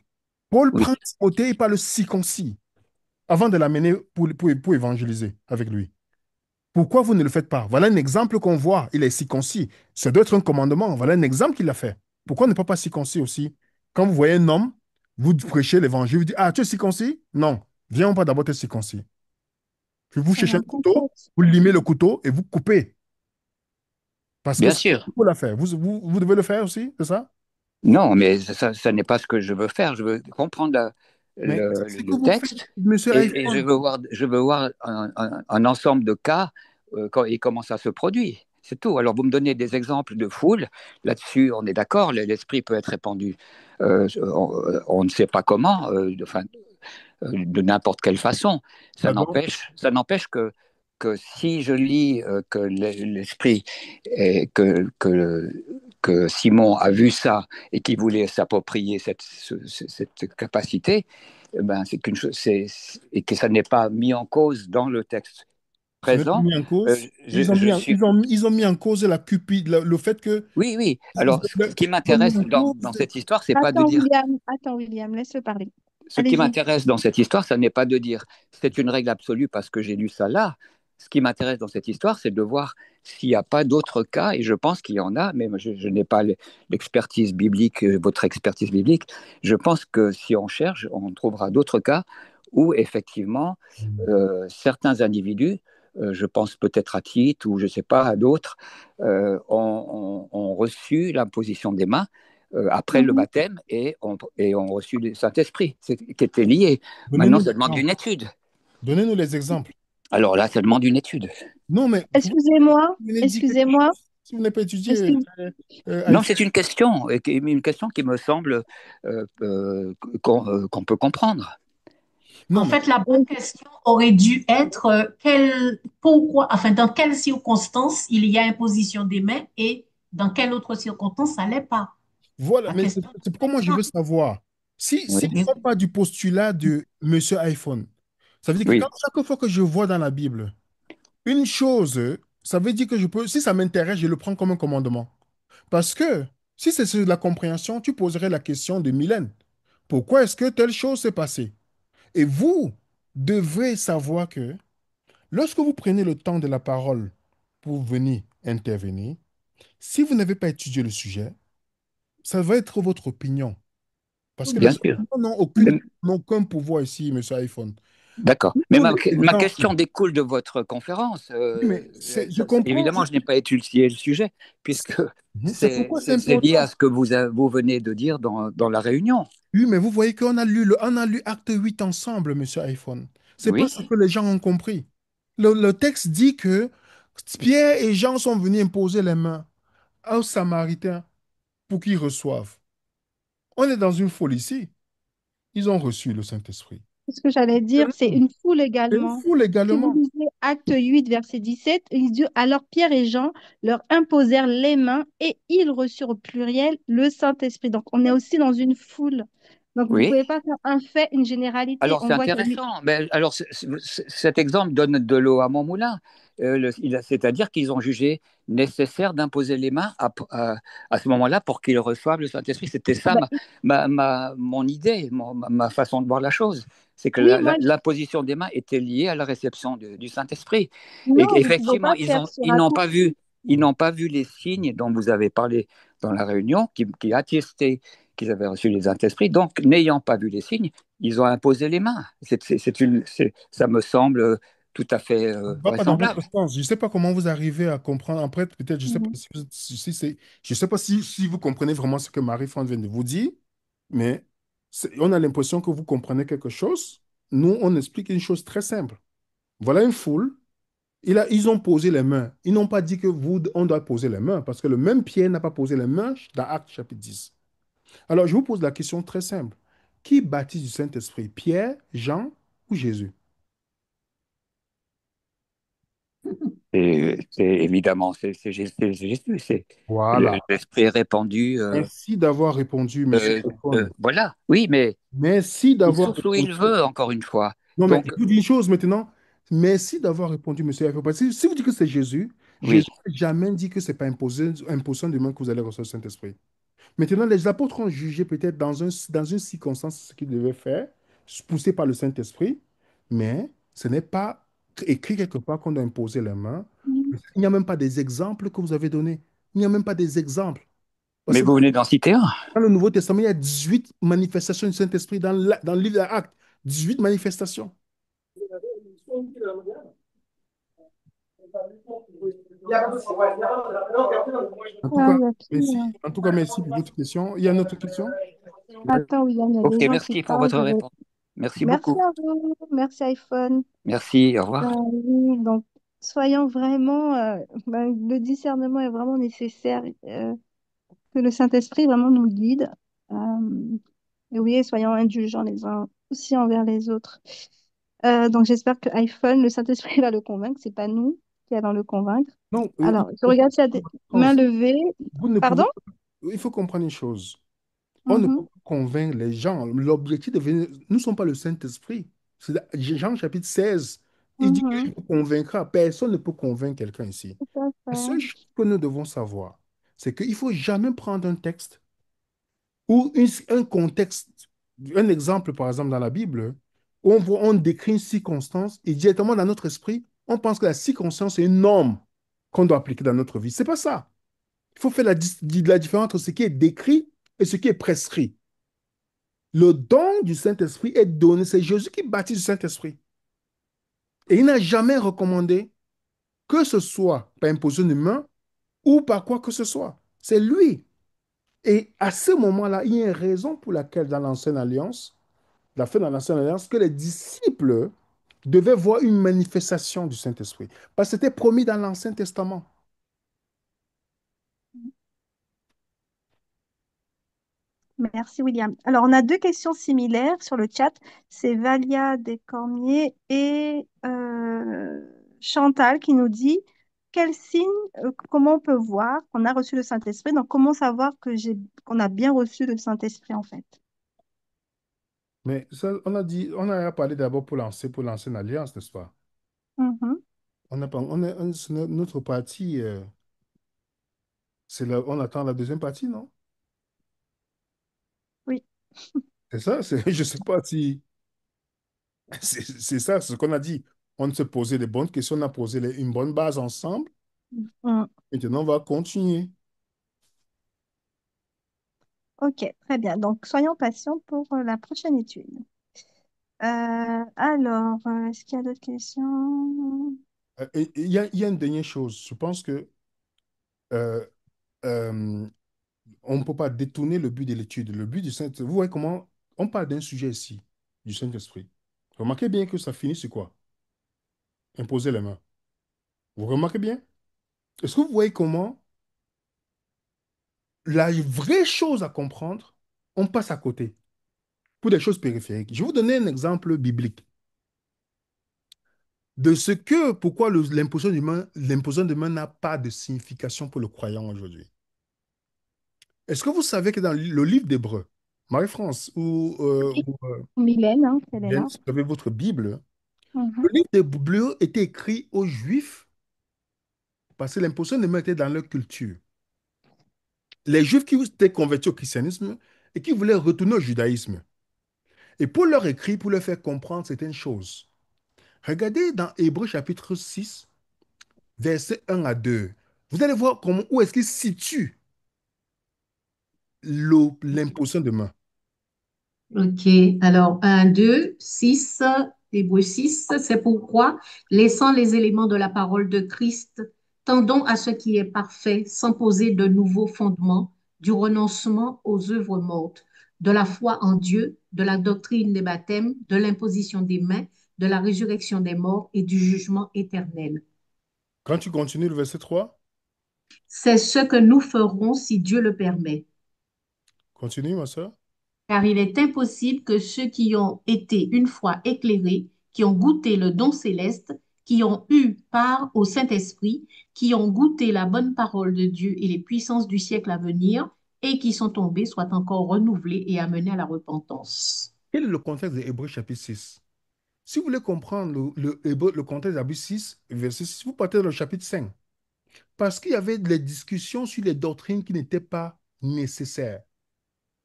Paul oui. prend Timothée et parle circoncis avant de l'amener pour évangéliser avec lui. Pourquoi vous ne le faites pas? Voilà un exemple qu'on voit. Il est circoncis. Ça doit être un commandement. Voilà un exemple qu'il a fait. Pourquoi ne pas circoncis aussi? Quand vous voyez un homme, vous prêchez l'évangile, vous dites, ah, tu es circoncis? Non. Viens, on va d'abord être circoncis. Puis vous ça cherchez n'a un aucun couteau, sens. vous limez le couteau et vous coupez. Parce que Bien c'est sûr. vous la faire. Vous devez le faire aussi, c'est ça? Non, mais ça n'est pas ce que je veux faire. Je veux comprendre Mais c'est ce que le vous faites, texte monsieur et iPhone. je veux voir un ensemble de cas et comment ça se produit. C'est tout. Alors, vous me donnez des exemples de foule. Là-dessus, on est d'accord. L'esprit peut être répandu. On ne sait pas comment, de n'importe quelle façon. D'accord. Ça n'empêche que si je lis que l'esprit, que Simon a vu ça et qu'il voulait s'approprier cette capacité, eh ben, c'est qu'une chose, et que ça n'est pas mis en cause dans le texte Ce n'est pas présent. mis en cause. Je suis. Ils ont mis en cause le fait que Oui, oui. ils Alors, ce qui ont mis m'intéresse en dans cause. cette histoire, c'est pas de dire. Attends, William, laisse-le parler. Ce qui Allez-y. m'intéresse dans cette histoire, ça n'est pas de dire c'est une règle absolue parce que j'ai lu ça là. Ce qui m'intéresse dans cette histoire, c'est de voir s'il n'y a pas d'autres cas, et je pense qu'il y en a, mais je n'ai pas l'expertise biblique, votre expertise biblique. Je pense que si on cherche, on trouvera d'autres cas où effectivement certains individus, je pense peut-être à Tite ou je ne sais pas, à d'autres, ont reçu l'imposition des mains après le Mhm. baptême et ont reçu le Saint-Esprit, qui était lié. Maintenant, Donnez-nous ça demande l'exemple. une étude. Donnez-nous les exemples. Alors là, ça demande une étude. Non, mais Excusez-moi, vous venez de dire quelque excusez-moi, chose. Si vous n'avez pas Est-ce étudié que Non, iPhone. c'est une question qui me semble qu'on peut comprendre. Non, En mais fait, la bonne question aurait dû être pourquoi, enfin, dans quelles circonstances il y a imposition des mains et dans quelle autre circonstance ça l'est pas. voilà, La mais question c'est devrait pourquoi être moi je ça. veux savoir. Si Oui, on part du postulat de Monsieur iPhone, ça veut dire que oui, chaque fois que je vois dans la Bible une chose, ça veut dire que je peux, si ça m'intéresse, je le prends comme un commandement. Parce que si c'est sur la compréhension, tu poserais la question de Mylène. Pourquoi est-ce que telle chose s'est passée? Et vous devez savoir que lorsque vous prenez le temps de la parole pour venir intervenir, si vous n'avez pas étudié le sujet, ça va être votre opinion. Parce que les bien sûr. sentiments n'ont aucun pouvoir ici, monsieur iPhone. D'accord. Mais Pour ma l'exemple, question découle de votre conférence. oui, mais je comprends. Évidemment, je n'ai pas étudié le sujet, puisque C'est pourquoi c'est c'est lié à important. ce que vous venez de dire dans la réunion. Oui, mais vous voyez qu'on a on a lu Acte 8 ensemble, monsieur iPhone. C'est pas Oui, ce que les gens ont compris. Le texte dit que Pierre et Jean sont venus imposer les mains aux Samaritains pour qu'ils reçoivent. On est dans une folie ici. Ils ont reçu le Saint-Esprit. ce que j'allais dire, c'est une foule C'est une également. foule Si vous également. lisez Acte 8, verset 17, il dit, alors Pierre et Jean leur imposèrent les mains et ils reçurent au pluriel le Saint-Esprit. Donc, on est aussi dans une foule. Donc, vous ne oui. pouvez pas faire un fait, une généralité. Alors, On c'est voit qu'il y a intéressant. Mais alors, cet exemple donne de l'eau à mon moulin. C'est-à-dire qu'ils ont jugé nécessaire d'imposer les mains à ce moment-là pour qu'ils reçoivent le Saint-Esprit. C'était ça bah, mon idée, ma façon de voir la chose. C'est que oui, moi, l'imposition des mains était liée à la réception du Saint-Esprit. Et non, vous ne pouvez qu'effectivement, pas faire ce ils n'ont pas vu les signes dont vous avez parlé dans la réunion qui attestaient qu'ils avaient reçu les Saint-Esprit. Donc, n'ayant pas vu les signes, ils ont imposé les mains. Ça me semble tout à fait ne va pas dans votre vraisemblable. sens. Je ne sais pas comment vous arrivez à comprendre. Après, peut-être, je ne sais pas Mhm. je sais pas si vous comprenez vraiment ce que Marie-France vient de vous dire, mais on a l'impression que vous comprenez quelque chose. Nous, on explique une chose très simple. Voilà une foule. Ils ont posé les mains. Ils n'ont pas dit que on doit poser les mains, parce que le même Pierre n'a pas posé les mains dans Actes chapitre 10. Alors, je vous pose la question très simple. Qui baptise du Saint-Esprit? Pierre, Jean ou Jésus? Évidemment, c'est Jésus, c'est Voilà. l'Esprit répandu. Merci d'avoir répondu, monsieur Alphonse. Voilà, oui, mais Merci il d'avoir souffle où il répondu. veut, encore une fois. Non, mais Donc, je vous dis une chose maintenant. Merci d'avoir répondu, monsieur Alphonse. Parce que si vous dites que c'est Jésus, oui, Jésus n'a jamais dit que ce n'est pas imposant demain que vous allez recevoir le Saint-Esprit. Maintenant, les apôtres ont jugé peut-être dans une circonstance ce qu'ils devaient faire, poussés par le Saint-Esprit, mais ce n'est pas écrit quelque part qu'on doit imposer les mains. Il n'y a même pas des exemples que vous avez donnés. Il n'y a même pas des exemples. Parce mais que vous venez d'en citer un. dans le Nouveau Testament, il y a 18 manifestations du Saint-Esprit dans le livre d'Actes. 18 manifestations. En tout Ah, cas, il y a qui, merci. En tout cas, merci pour votre question. Il y a une autre question? Attends, William, il y a Ok, des gens qui merci pour parlent. votre réponse. Merci Merci beaucoup. à vous. Merci, iPhone. Merci, au revoir. Oui, donc, soyons vraiment, ben, le discernement est vraiment nécessaire, que le Saint-Esprit vraiment nous guide. Et oui, soyons indulgents les uns aussi envers les autres. Donc, j'espère que iPhone, le Saint-Esprit va le convaincre. C'est pas nous qui allons le convaincre. Non, Alors, je regarde s'il y a des mains levées. vous ne pouvez Pardon? pas. Il faut comprendre une chose. On ne peut Mhm, pas convaincre les gens. L'objectif de venir, nous ne sommes pas le Saint-Esprit. Jean chapitre 16, il dit que mhm, je vous convaincra. Personne ne peut convaincre quelqu'un ici. tout à La fait. seule chose que nous devons savoir, c'est qu'il ne faut jamais prendre un texte ou un contexte, un exemple par exemple dans la Bible, où on décrit une circonstance et directement dans notre esprit, on pense que la circonstance est une norme qu'on doit appliquer dans notre vie. C'est pas ça. Il faut faire la différence entre ce qui est décrit et ce qui est prescrit. Le don du Saint-Esprit est donné. C'est Jésus qui baptise du Saint-Esprit. Et il n'a jamais recommandé que ce soit par imposition de main ou par quoi que ce soit. C'est lui. Et à ce moment-là, il y a une raison pour laquelle dans l'Ancienne Alliance, la fin de l'Ancienne Alliance, que les disciples devaient voir une manifestation du Saint-Esprit. Parce que c'était promis dans l'Ancien Testament. Merci, William. Alors, on a deux questions similaires sur le chat. C'est Valia Descormier et Chantal qui nous dit quel signe, comment on peut voir qu'on a reçu le Saint-Esprit. Donc, comment savoir qu'on a bien reçu le Saint-Esprit, en fait? Mais ça, on a parlé d'abord pour lancer une alliance, n'est-ce pas? Mhm. On a pas, on est, on- c'est notre partie, on attend la deuxième partie, non? Oui. C'est ça, je sais pas si, c'est ça, c'est ce qu'on a dit. On se posait les bonnes questions, on a posé une bonne base ensemble. Mm. Maintenant, on va continuer. OK, très bien. Donc, soyons patients pour la prochaine étude. Alors, est-ce qu'il y a d'autres questions? Et il y a une dernière chose. Je pense que euh, euh, on ne peut pas détourner le but de l'étude. Le but du Saint, vous voyez comment on parle d'un sujet ici, du Saint-Esprit. Remarquez bien que ça finit sur quoi? Imposer les mains. Vous remarquez bien? Est-ce que vous voyez comment la vraie chose à comprendre, on passe à côté pour des choses périphériques? Je vais vous donner un exemple biblique de pourquoi l'imposition de main n'a pas de signification pour le croyant aujourd'hui. Est-ce que vous savez que dans le livre d'Hébreu, Marie-France Oui. Mylène, hein, c'est Jen, là. si vous avez votre Bible, le Mhm. livre d'Hébreu était écrit aux Juifs parce que l'imposition de main était dans leur culture. Les Juifs qui étaient convertis au christianisme et qui voulaient retourner au judaïsme. Et pour leur écrire, pour leur faire comprendre certaines choses. Regardez dans Hébreu chapitre 6, versets 1 à 2. Vous allez voir où est-ce qu'il situe l'imposition de main. Ok, alors 1, 2, 6, Hébreux 6, c'est pourquoi, laissant les éléments de la parole de Christ, tendons à ce qui est parfait, sans poser de nouveaux fondements, du renoncement aux œuvres mortes, de la foi en Dieu, de la doctrine des baptêmes, de l'imposition des mains, de la résurrection des morts et du jugement éternel. Quand tu continues le verset 3, C'est ce que nous ferons si Dieu le permet. continue ma soeur. Car il est impossible que ceux qui ont été une fois éclairés, qui ont goûté le don céleste, qui ont eu part au Saint-Esprit, qui ont goûté la bonne parole de Dieu et les puissances du siècle à venir, et qui sont tombés, soient encore renouvelés et amenés à la repentance. Quel est le contexte de Hébreu chapitre 6? Si vous voulez comprendre le contexte d'Hébreu 6, verset 6, vous partez dans le chapitre 5. Parce qu'il y avait des discussions sur les doctrines qui n'étaient pas nécessaires.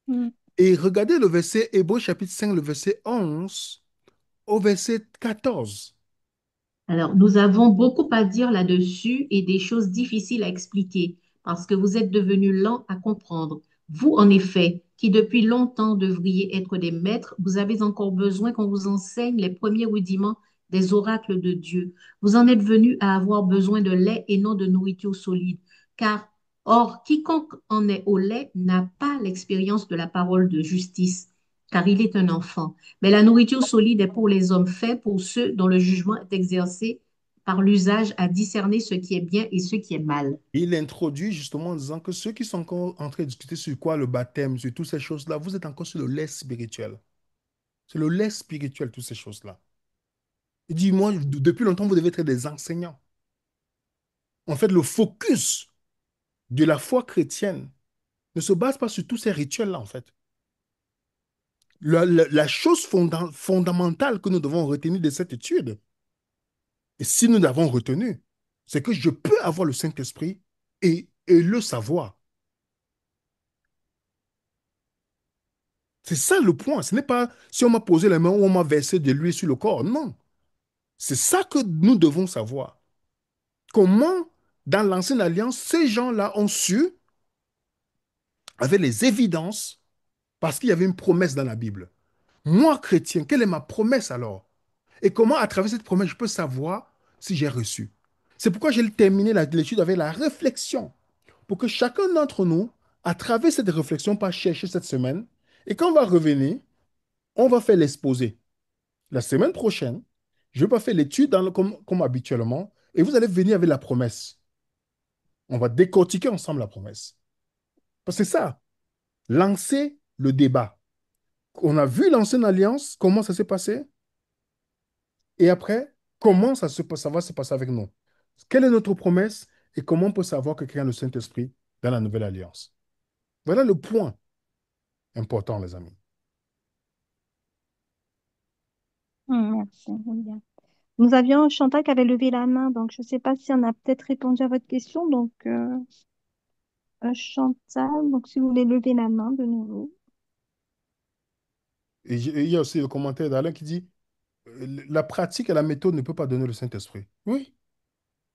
Mm. Et regardez le verset Hébreu chapitre 5, le verset 11 au verset 14. Alors, nous avons beaucoup à dire là-dessus et des choses difficiles à expliquer parce que vous êtes devenus lents à comprendre. Vous, en effet, qui depuis longtemps devriez être des maîtres, vous avez encore besoin qu'on vous enseigne les premiers rudiments des oracles de Dieu. Vous en êtes venus à avoir besoin de lait et non de nourriture solide. Car, or, quiconque en est au lait n'a pas l'expérience de la parole de justice, car il est un enfant. Mais la nourriture solide est pour les hommes faits, pour ceux dont le jugement est exercé par l'usage à discerner ce qui est bien et ce qui est mal. Il introduit justement en disant que ceux qui sont encore en train de discuter sur quoi le baptême, sur toutes ces choses-là, vous êtes encore sur le lait spirituel. C'est le lait spirituel, toutes ces choses-là. Il dit, moi, depuis longtemps, vous devez être des enseignants. En fait, le focus de la foi chrétienne ne se base pas sur tous ces rituels-là, en fait. La chose fondamentale que nous devons retenir de cette étude, et si nous l'avons retenu, c'est que je peux avoir le Saint-Esprit et le savoir. C'est ça le point. Ce n'est pas si on m'a posé la main ou on m'a versé de l'huile sur le corps. Non. C'est ça que nous devons savoir. Comment, dans l'ancienne alliance, ces gens-là ont su, avec les évidences, parce qu'il y avait une promesse dans la Bible. Moi, chrétien, quelle est ma promesse alors? Et comment, à travers cette promesse, je peux savoir si j'ai reçu? C'est pourquoi j'ai terminé l'étude avec la réflexion, pour que chacun d'entre nous, à travers cette réflexion, pas chercher cette semaine, et quand on va revenir, on va faire l'exposé. La semaine prochaine, je ne vais pas faire l'étude comme habituellement, et vous allez venir avec la promesse. On va décortiquer ensemble la promesse. Parce que c'est ça, lancer le débat. On a vu l'ancienne alliance, comment ça s'est passé, et après, comment ça va se passer avec nous. Quelle est notre promesse et comment on peut savoir que quelqu'un a le Saint-Esprit dans la nouvelle alliance. Voilà le point important, les amis. Merci, William. Nous avions Chantal qui avait levé la main, donc je ne sais pas si on a peut-être répondu à votre question. Donc, Chantal, donc si vous voulez lever la main de nouveau. Et il y a aussi le commentaire d'Alain qui dit, la pratique et la méthode ne peuvent pas donner le Saint-Esprit. Oui,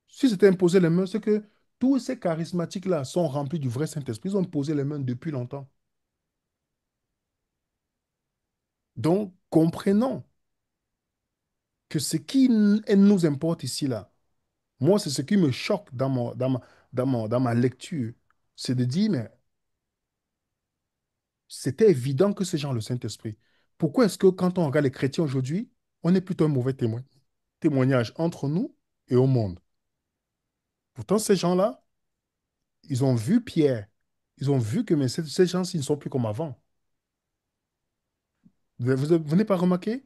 si c'était imposer les mains, c'est que tous ces charismatiques-là sont remplis du vrai Saint-Esprit. Ils ont posé les mains depuis longtemps. Donc, comprenons que ce qui nous importe ici, là, moi, c'est ce qui me choque dans ma lecture, c'est de dire, mais c'était évident que ces gens ont le Saint-Esprit. Pourquoi est-ce que quand on regarde les chrétiens aujourd'hui, on est plutôt un mauvais témoignage entre nous et au monde? Pourtant, ces gens-là, ils ont vu Pierre. Ils ont vu que mais ces gens-ci ne sont plus comme avant. Vous n'avez pas remarqué?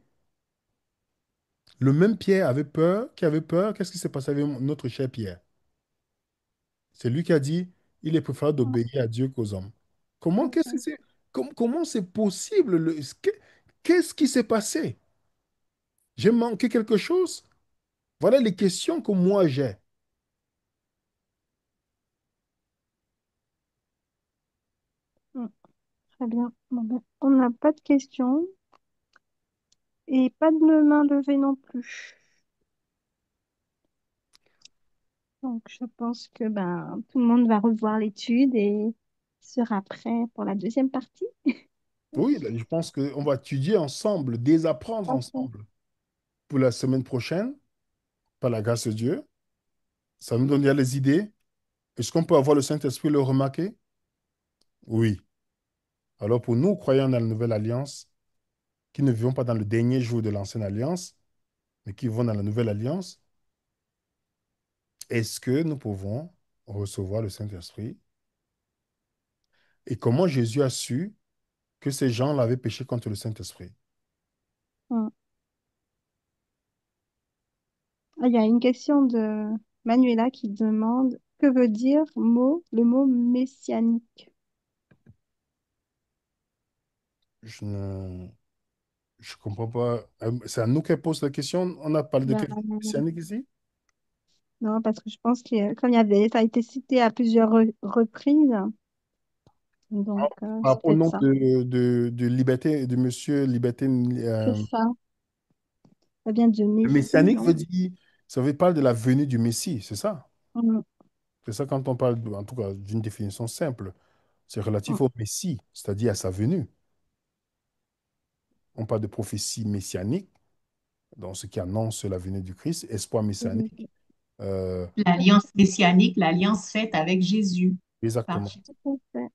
Le même Pierre avait peur, qui avait peur. Qu'est-ce qui s'est passé avec notre cher Pierre? C'est lui qui a dit, il est préférable Mm, d'obéir à Dieu qu'aux hommes. Comment, c'est qu'est-ce ça. que c'est, comment c'est possible? Qu'est-ce qui s'est passé? J'ai manqué quelque chose? Voilà les questions que moi j'ai. Mm, très bien. Bon, ben, on n'a pas de questions et pas de main levée non plus. Donc, je pense que ben, tout le monde va revoir l'étude et sera prêt pour la deuxième partie. Oui, là, je pense qu'on va étudier ensemble, désapprendre Ok. ensemble pour la semaine prochaine, par la grâce de Dieu. Ça nous donne déjà les idées. Est-ce qu'on peut avoir le Saint-Esprit le remarquer? Oui. Alors pour nous, croyants dans la nouvelle alliance, qui ne vivons pas dans le dernier jour de l'ancienne alliance, mais qui vivons dans la nouvelle alliance, est-ce que nous pouvons recevoir le Saint-Esprit? Et comment Jésus a su que ces gens avaient péché contre le Saint-Esprit? Mm. Ah, il y a une question de Manuela qui demande que veut dire le mot messianique. Je ne je comprends pas. C'est à nous qu'elle pose la question. On a parlé de Ben, quelque chose de messianique ici? non, parce que je pense que comme ça a été cité à plusieurs reprises, donc Par c'est rapport au peut-être nom ça. de Liberté, de Monsieur Liberté, C'est ça. Ça vient de le Messie, messianique non? veut dire, ça veut parler de la venue du Messie, c'est ça? Mm, C'est ça quand on parle, en tout cas, d'une définition simple. C'est mm, relatif au Messie, c'est-à-dire à sa venue. On parle de prophétie messianique, donc ce qui annonce la venue du Christ, espoir messianique. mm. euh, L'alliance messianique, l'alliance faite avec Jésus. Par exactement. Jésus. Tout à fait.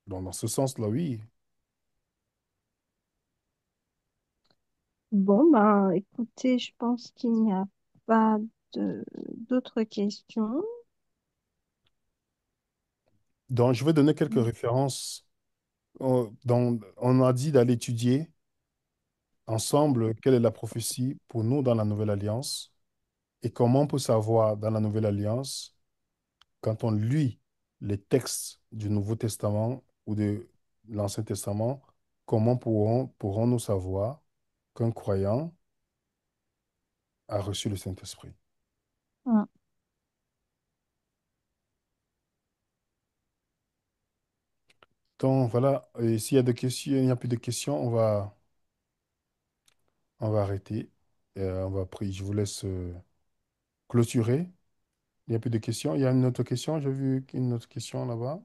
Donc, dans ce sens-là, oui. Bon, ben, écoutez, je pense qu'il n'y a pas d'autres questions. Donc, je vais donner quelques références. On a dit d'aller étudier ensemble quelle est la prophétie pour nous dans la Nouvelle Alliance et comment on peut savoir dans la Nouvelle Alliance, quand on lit les textes du Nouveau Testament ou de l'Ancien Testament, comment pourrons-nous savoir qu'un croyant a reçu le Saint-Esprit. Mm. Donc voilà, et s'il y a des questions, il n'y a plus de questions, on va arrêter. Je vous laisse clôturer. Il n'y a plus de questions. Il y a une autre question. J'ai vu une autre question là-bas.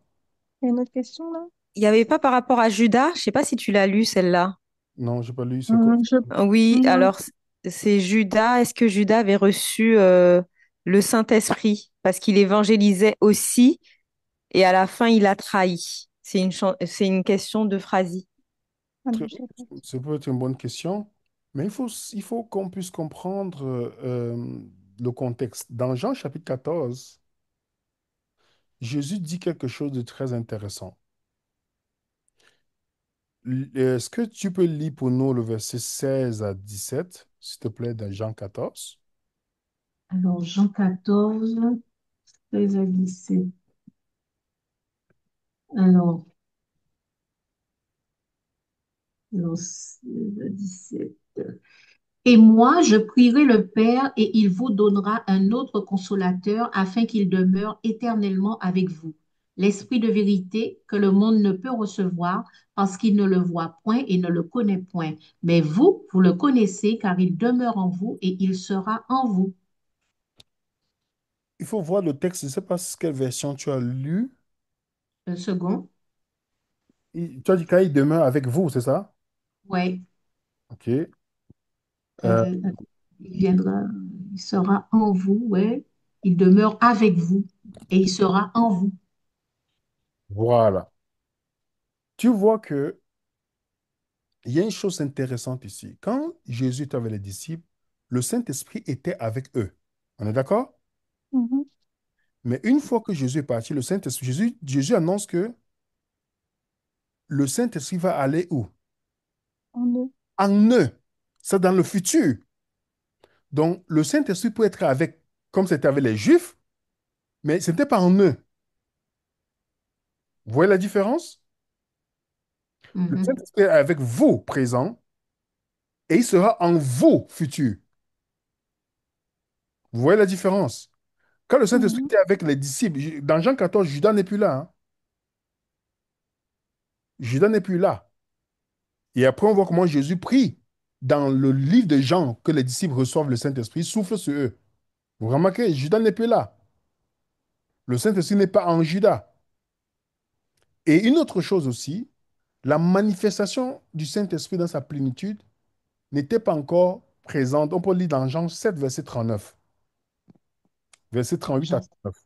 Il y a une autre question là? Il n'y avait pas par rapport à Judas, je ne sais pas si tu l'as lu celle-là. Non, j'ai pas lu. C'est quoi? Oui, Non, alors c'est Judas. Est-ce que Judas avait reçu le Saint-Esprit? Parce qu'il évangélisait aussi et à la fin il a trahi. C'est une question de phrasie. ah, Très- je sais pas. Ça peut être une bonne question, mais il faut qu'on puisse comprendre le contexte. Dans Jean chapitre 14, Jésus dit quelque chose de très intéressant. Est-ce que tu peux lire pour nous le verset 16 à 17, s'il te plaît, dans Jean 14? Alors, Jean 14, 13 à 17. Alors, alors 16 à 17. Et moi, je prierai le Père et il vous donnera un autre consolateur afin qu'il demeure éternellement avec vous. L'Esprit de vérité que le monde ne peut recevoir parce qu'il ne le voit point et ne le connaît point. Mais vous, vous le connaissez car il demeure en vous et il sera en vous. Il faut voir le texte, je ne sais pas quelle version tu as lu. Un second. Tu as dit qu'il demeure avec vous, c'est ça? Oui. OK. Euh, Il viendra, il sera en vous, ouais. Il demeure avec vous et il sera en vous. voilà. Tu vois que il y a une chose intéressante ici. Quand Jésus était avec les disciples, le Saint-Esprit était avec eux. On est d'accord? Mhm. Mais une fois que Jésus est parti, le Saint-Esprit, Jésus annonce que le Saint-Esprit va aller où? En eux. En eux. C'est dans le futur. Donc, le Saint-Esprit peut être avec, comme c'était avec les Juifs, mais ce n'était pas en eux. Vous voyez la différence? Le Mhm, Saint-Esprit est avec vous présent et il sera en vous futur. Vous voyez la différence? Quand le Saint-Esprit Mhm. était avec les disciples, dans Jean 14, Judas n'est plus là, hein. Judas n'est plus là. Et après, on voit comment Jésus prie dans le livre de Jean que les disciples reçoivent le Saint-Esprit, souffle sur eux. Vous remarquez, Judas n'est plus là. Le Saint-Esprit n'est pas en Judas. Et une autre chose aussi, la manifestation du Saint-Esprit dans sa plénitude n'était pas encore présente. On peut lire dans Jean 7, verset 39, verset 38 à Jean, 39.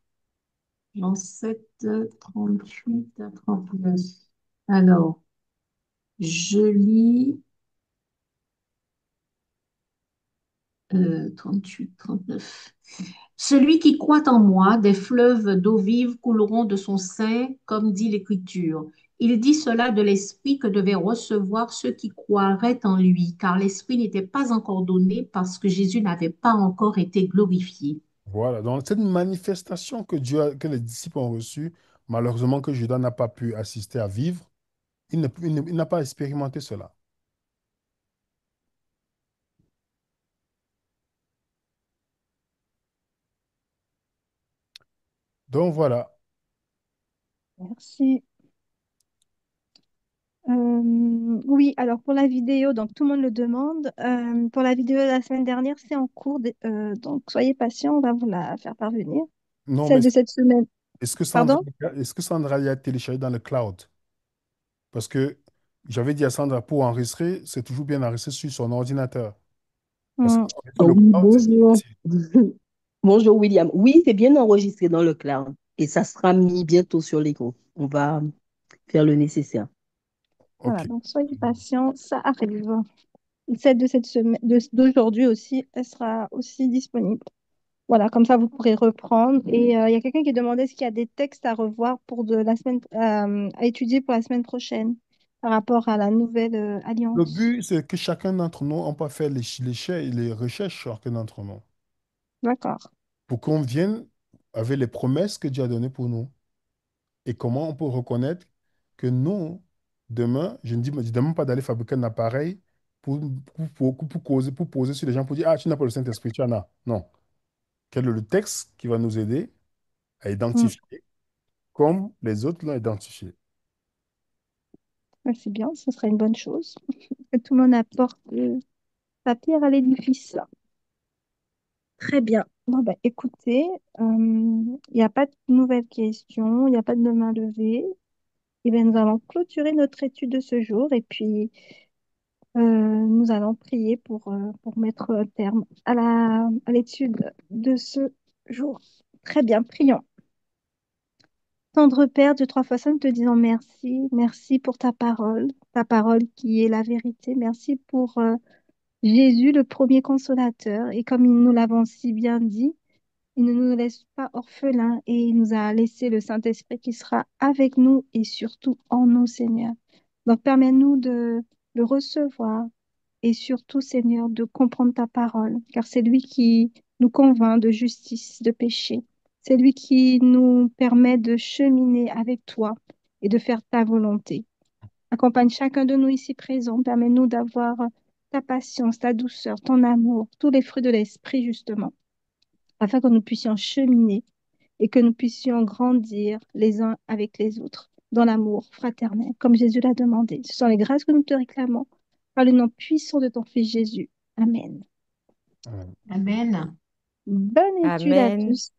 Jean 7, 38 à 39. Alors, je lis 38, 39. Celui qui croit en moi, des fleuves d'eau vive couleront de son sein, comme dit l'Écriture. Il dit cela de l'Esprit que devaient recevoir ceux qui croiraient en lui, car l'Esprit n'était pas encore donné parce que Jésus n'avait pas encore été glorifié. Voilà, donc cette manifestation que que les disciples ont reçue, malheureusement que Judas n'a pas pu assister à vivre, il n'a pas expérimenté cela. Donc voilà. Merci. Oui, alors pour la vidéo, donc tout le monde le demande. Pour la vidéo de la semaine dernière, c'est en cours. Donc soyez patients, on va vous la faire parvenir. Non, mais Celle de cette semaine, est-ce que Sandra, pardon? est-ce que Sandra y a téléchargé dans le cloud? Parce que j'avais dit à Sandra, pour enregistrer, c'est toujours bien d'enregistrer sur son ordinateur. Parce que Hmm, sur Ah le oui, cloud, c'est bonjour. difficile. Bonjour William. Oui, c'est bien enregistré dans le cloud et ça sera mis bientôt sur les groupes. On va faire le nécessaire. voilà, OK. donc soyez patients, ça arrive. Celle de cette semaine, d'aujourd'hui aussi, elle sera aussi disponible. Voilà, comme ça vous pourrez reprendre. Et il y a quelqu'un qui demandait est-ce qu'il y a des textes à revoir pour de la semaine, à étudier pour la semaine prochaine par rapport à la nouvelle Le alliance. but, c'est que chacun d'entre nous, on peut faire les recherches, chacun d'entre nous, D'accord. pour qu'on vienne avec les promesses que Dieu a données pour nous. Et comment on peut reconnaître que nous, demain, je ne demande pas d'aller fabriquer un appareil pour poser sur les gens pour dire, ah, tu n'as pas le Saint-Esprit, tu en as. Non. Quel est le texte qui va nous aider à Mm. identifier comme les autres l'ont identifié? Ouais, c'est bien, ce sera une bonne chose. Que tout le monde apporte sa pierre à l'édifice. Très bien. Bon, bah, écoutez, il n'y a pas de nouvelles questions, il n'y a pas de main levée. Et bien, nous allons clôturer notre étude de ce jour et puis nous allons prier pour mettre un terme à l'étude de ce jour. Très bien, prions. Tendre Père de trois fois saint, nous te disons merci. Merci pour ta parole qui est la vérité. Merci pour Jésus, le premier consolateur. Et comme nous l'avons si bien dit, il ne nous laisse pas orphelins et il nous a laissé le Saint-Esprit qui sera avec nous et surtout en nous, Seigneur. Donc, permets-nous de le recevoir et surtout, Seigneur, de comprendre ta parole, car c'est lui qui nous convainc de justice, de péché. C'est lui qui nous permet de cheminer avec toi et de faire ta volonté. Accompagne chacun de nous ici présents. Permets-nous d'avoir ta patience, ta douceur, ton amour, tous les fruits de l'esprit, justement, afin que nous puissions cheminer et que nous puissions grandir les uns avec les autres dans l'amour fraternel, comme Jésus l'a demandé. Ce sont les grâces que nous te réclamons par le nom puissant de ton Fils Jésus. Amen. Amen. Amen. Bonne étude à Amen. tous.